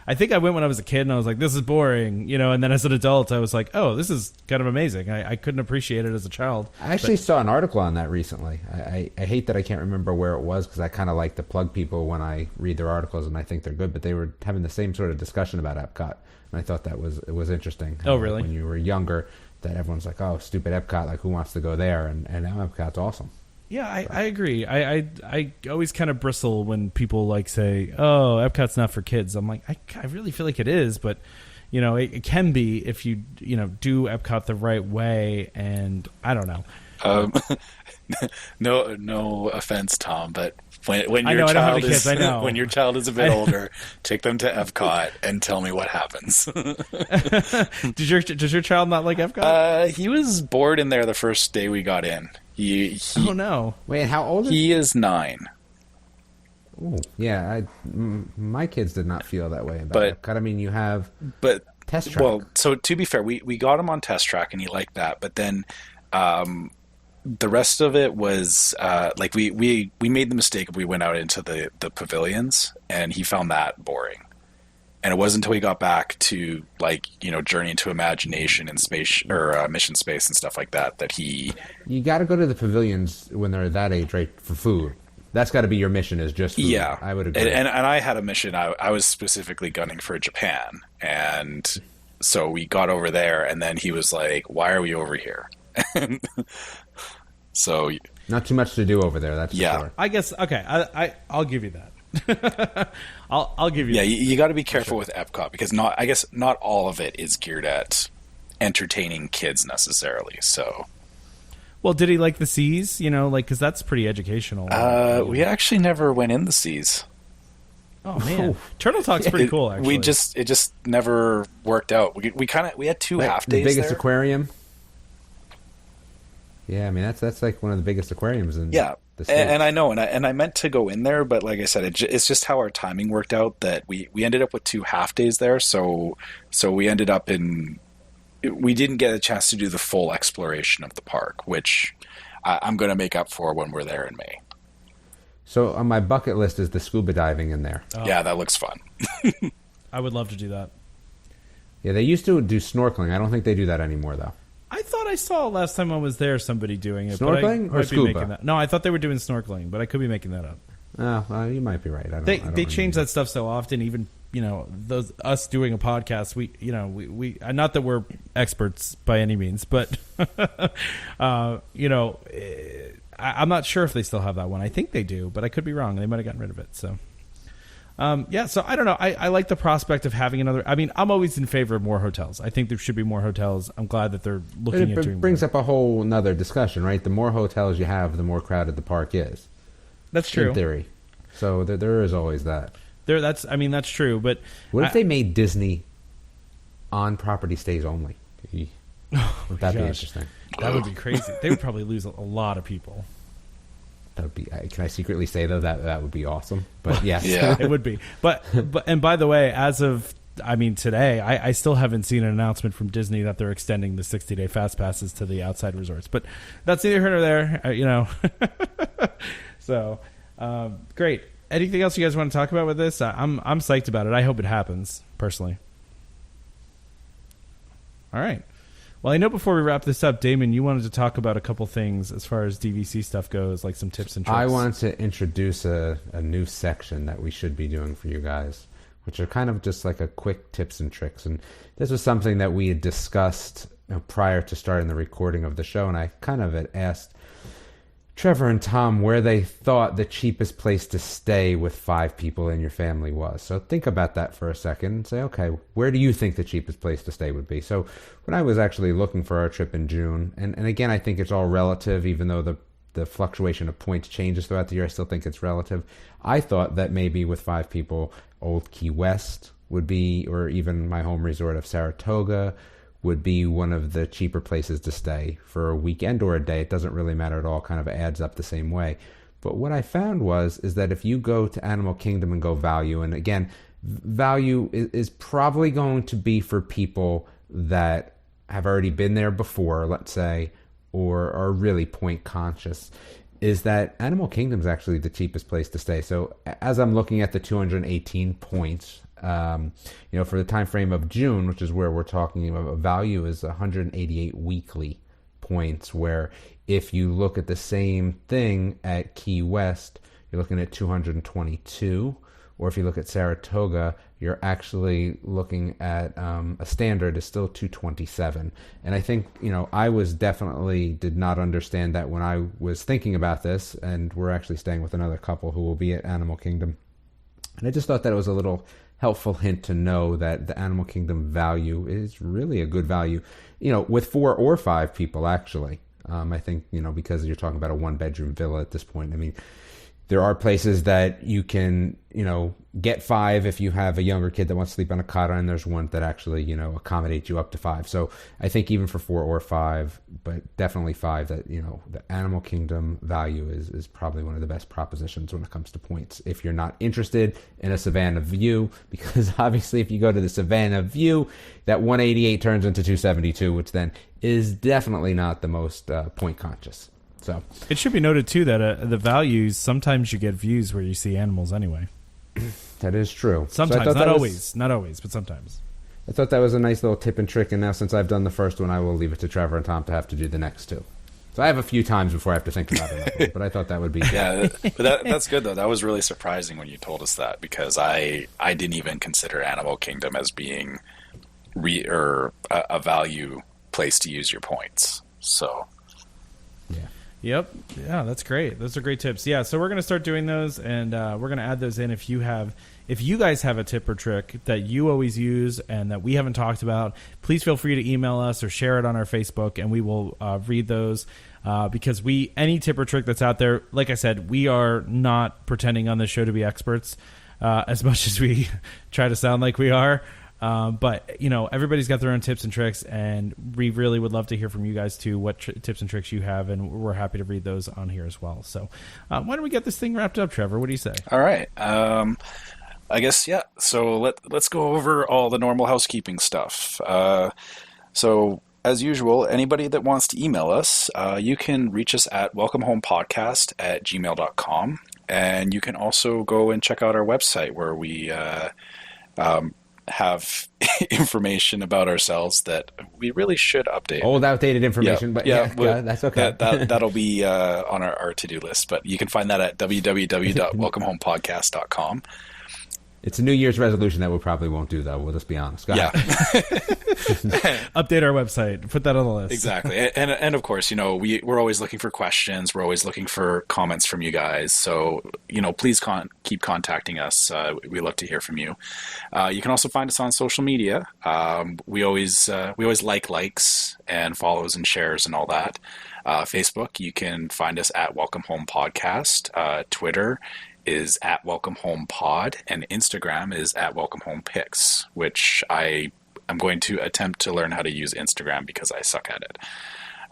I think I went when I was a kid and I was like, this is boring, and then as an adult I was like, oh, this is kind of amazing. I couldn't appreciate it as a child. I actually saw an article on that recently. I hate that I can't remember where it was because I kind of like to plug people when I read their articles and I think they're good, but they were having the same sort of discussion about Epcot, and I thought that was interesting. Oh, really? When you were younger, that everyone's like, oh, stupid Epcot, like who wants to go there? And now Epcot's awesome. Yeah, I agree. I always kind of bristle when people like say, oh, Epcot's not for kids. I'm like, I really feel like it is, but it can be if you do Epcot the right way, and I don't know. Um, no offense, Tom, but when I your know, I don't have child any is kids, I know. when your child is a bit older, take them to Epcot and tell me what happens. Does your child not like Epcot? He was bored in there the first day we got in. Oh no! Wait, how old is He is 9. Ooh, yeah, my kids did not feel that way about But- Epcot. I mean, you have But Test Track. well, so to be fair, we got him on Test Track and he liked that. But then the rest of it was like we made the mistake of we went out into the pavilions and he found that boring. And it wasn't until we got back to Journey into Imagination and space or Mission Space and stuff like that he. You got to go to the pavilions when they're that age, right, for food. That's got to be your mission, is just food. Yeah, I would agree. And I had a mission. I was specifically gunning for Japan, and so we got over there, and then he was like, "Why are we over here?" So Not too much to do over there. That's for sure. I guess okay. I'll give you that. I'll give you. yeah, that. you got to be careful with Epcot because not all of it is geared at entertaining kids necessarily. So. Well, did he like the seas? Because that's pretty educational. We actually never went in the seas. Oh man, Turtle Talk's pretty cool. Actually, it just never worked out. We had 2 half days. The biggest there. aquarium. Yeah, I mean that's like one of the biggest aquariums in Yeah, the state. and I know, and I meant to go in there, but like I said, it's just how our timing worked out that we ended up with 2 half days there. So we ended up we didn't get a chance to do the full exploration of the park, which I'm going to make up for when we're there in May. So on my bucket list is the scuba diving in there. Oh. Yeah, that looks fun. I would love to do that. Yeah, they used to do snorkeling. I don't think they do that anymore, though. I thought I saw last time I was there somebody doing it. Snorkeling but I or might be scuba? making that. No, I thought they were doing snorkeling, but I could be making that up. Oh, well, you might be right. I don't They remember. change that stuff so often. Even us doing a podcast. We not that we're experts by any means, but I'm not sure if they still have that one. I think they do, but I could be wrong. They might have gotten rid of it. So. So I don't know. I like the prospect of having another. I mean, I'm always in favor of more hotels. I think there should be more hotels. I'm glad that they're looking at doing It brings more. up a whole nother discussion, right? The more hotels you have, the more crowded the park is. That's true. In theory. So there is always that. That's true. But What if they made Disney on property stays only? Would that be gosh. interesting? That would be crazy. They would probably lose a lot of people. That would be. Can I secretly say though that would be awesome? But yes, Yeah. It would be. But and by the way, as of today, I still haven't seen an announcement from Disney that they're extending the 60-day fast passes to the outside resorts. But that's neither here nor there. So great. Anything else you guys want to talk about with this? I'm psyched about it. I hope it happens personally. All right. Well, I know before we wrap this up, Damon, you wanted to talk about a couple things as far as DVC stuff goes, like some tips and tricks. I wanted to introduce a new section that we should be doing for you guys, which are kind of just like a quick tips and tricks. And this was something that we had discussed prior to starting the recording of the show, and I kind of had asked Trevor and Tom where they thought the cheapest place to stay with 5 people in your family was. So think about that for a second and say, okay, where do you think the cheapest place to stay would be? So when I was actually looking for our trip in June, and again, I think it's all relative, even though the fluctuation of points changes throughout the year, I still think it's relative. I thought that maybe with 5 people, Old Key West would be, or even my home resort of Saratoga would be one of the cheaper places to stay for a weekend or a day. It doesn't really matter at all, kind of adds up the same way. But what I found is that if you go to Animal Kingdom and go value, and again, value is probably going to be for people that have already been there before, let's say, or are really point conscious, is that Animal Kingdom is actually the cheapest place to stay. So as I'm looking at the 218 points, for the time frame of June, which is where we're talking about, value is 188 weekly points, where if you look at the same thing at Key West, you're looking at 222, or if you look at Saratoga, you're actually looking at a standard is still 227. And I think, I did not understand that when I was thinking about this, and we're actually staying with another couple who will be at Animal Kingdom. And I just thought that it was a little helpful hint to know that the Animal Kingdom value is really a good value, with 4 or 5 people, actually. I think, because you're talking about a 1-bedroom villa at this point. I mean, there are places that you can, get 5 if you have a younger kid that wants to sleep on a cot, and there's one that actually, accommodates you up to 5. So I think even for 4 or 5, but definitely 5, that, the Animal Kingdom value is probably one of the best propositions when it comes to points. If you're not interested in a Savannah View, because obviously if you go to the Savannah View, that 188 turns into 272, which then is definitely not the most point conscious. So it should be noted too that the values, sometimes you get views where you see animals anyway. That is true. Sometimes, so not always, but sometimes. I thought that was a nice little tip and trick, and now since I've done the first one, I will leave it to Trevor and Tom to have to do the next 2. So I have a few times before I have to think about it, but I thought that would be yeah. But that's good though. That was really surprising when you told us that, because I didn't even consider Animal Kingdom as being a value place to use your points. So. Yeah. Yep. Yeah, that's great. Those are great tips. Yeah, so we're going to start doing those, and we're going to add those in. If you guys have a tip or trick that you always use and that we haven't talked about, please feel free to email us or share it on our Facebook, and we will read those. Because any tip or trick that's out there, like I said, we are not pretending on this show to be experts as much as we try to sound like we are. But everybody's got their own tips and tricks, and we really would love to hear from you guys too, what tips and tricks you have, and we're happy to read those on here as well. So why don't we get this thing wrapped up, Trevor? What do you say? All right. I guess, yeah. So let's go over all the normal housekeeping stuff. So as usual, anybody that wants to email us, you can reach us at welcomehomepodcast@gmail.com, and you can also go and check out our website where we have information about ourselves that we really should update. Old, outdated information, but yeah, that's okay. That'll be on our to-do list, but you can find that at www.welcomehomepodcast.com. It's a New Year's resolution that we probably won't do, though. We'll just be honest. Yeah. Update our website. Put that on the list. Exactly. And of course, we're always looking for questions. We're always looking for comments from you guys. So, please keep contacting us. We love to hear from you. You can also find us on social media. We always likes and follows and shares and all that. Facebook, you can find us at Welcome Home Podcast. Twitter is at Welcome Home Pod, and Instagram is at Welcome Home Pics, which I'm going to attempt to learn how to use Instagram because I suck at it.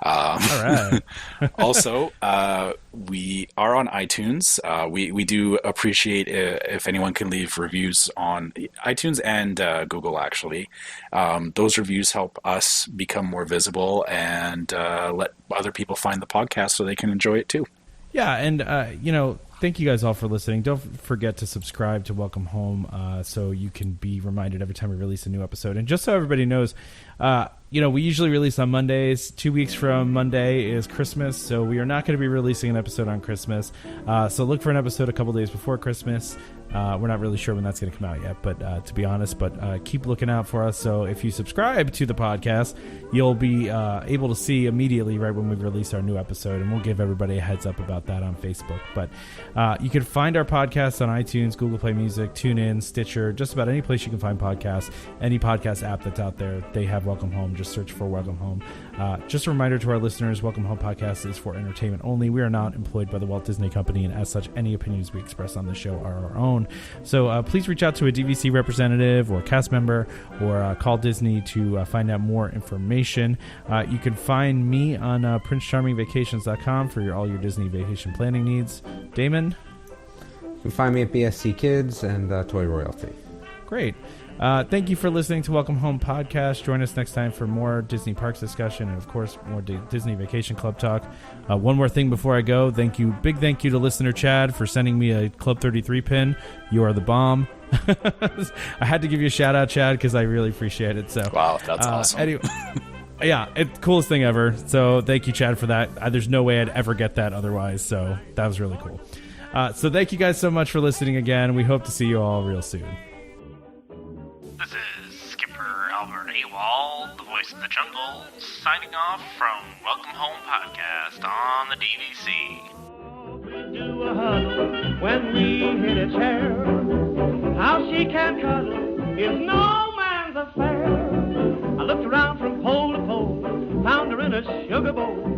All right. Also, we are on iTunes. We do appreciate if anyone can leave reviews on iTunes and Google, actually. Those reviews help us become more visible and let other people find the podcast so they can enjoy it too. Yeah, and, thank you guys all for listening. Don't forget to subscribe to Welcome Home so you can be reminded every time we release a new episode. And just so everybody knows, we usually release on Mondays. 2 weeks from Monday is Christmas, so we are not going to be releasing an episode on Christmas. So look for an episode a couple days before Christmas. We're not really sure when that's going to come out yet, but to be honest, keep looking out for us. So if you subscribe to the podcast, you'll be able to see immediately right when we release our new episode, and we'll give everybody a heads up about that on Facebook. But you can find our podcast on iTunes, Google Play Music, TuneIn, Stitcher, just about any place you can find podcasts. Any podcast app that's out there, they have Welcome Home. Just search for Welcome Home. Just a reminder to our listeners, Welcome Home Podcast is for entertainment only. We are not employed by the Walt Disney Company, and as such, any opinions we express on the show are our own. So please reach out to a DVC representative or cast member or call Disney to find out more information. You can find me on PrinceCharmingVacations.com for all your Disney vacation planning needs. Damon? You can find me at BSC Kids and Toy Royalty. Great. Thank you for listening to Welcome Home Podcast. Join us next time for more Disney Parks discussion and, of course, more Disney Vacation Club talk. One more thing before I go. Big thank you to listener Chad for sending me a Club 33 pin. You are the bomb. I had to give you a shout out, Chad, because I really appreciate it. So wow, that's awesome. Anyway, yeah, it's coolest thing ever. So thank you, Chad, for that. There's no way I'd ever get that otherwise. So that was really cool. So thank you guys so much for listening again. We hope to see you all real soon. This is Skipper Albert AWOL, the voice of the jungle, signing off from Welcome Home Podcast on the DVC. We do a huddle when we hit a chair. How she can cuddle is no man's affair. I looked around from pole to pole, found her in a sugar bowl.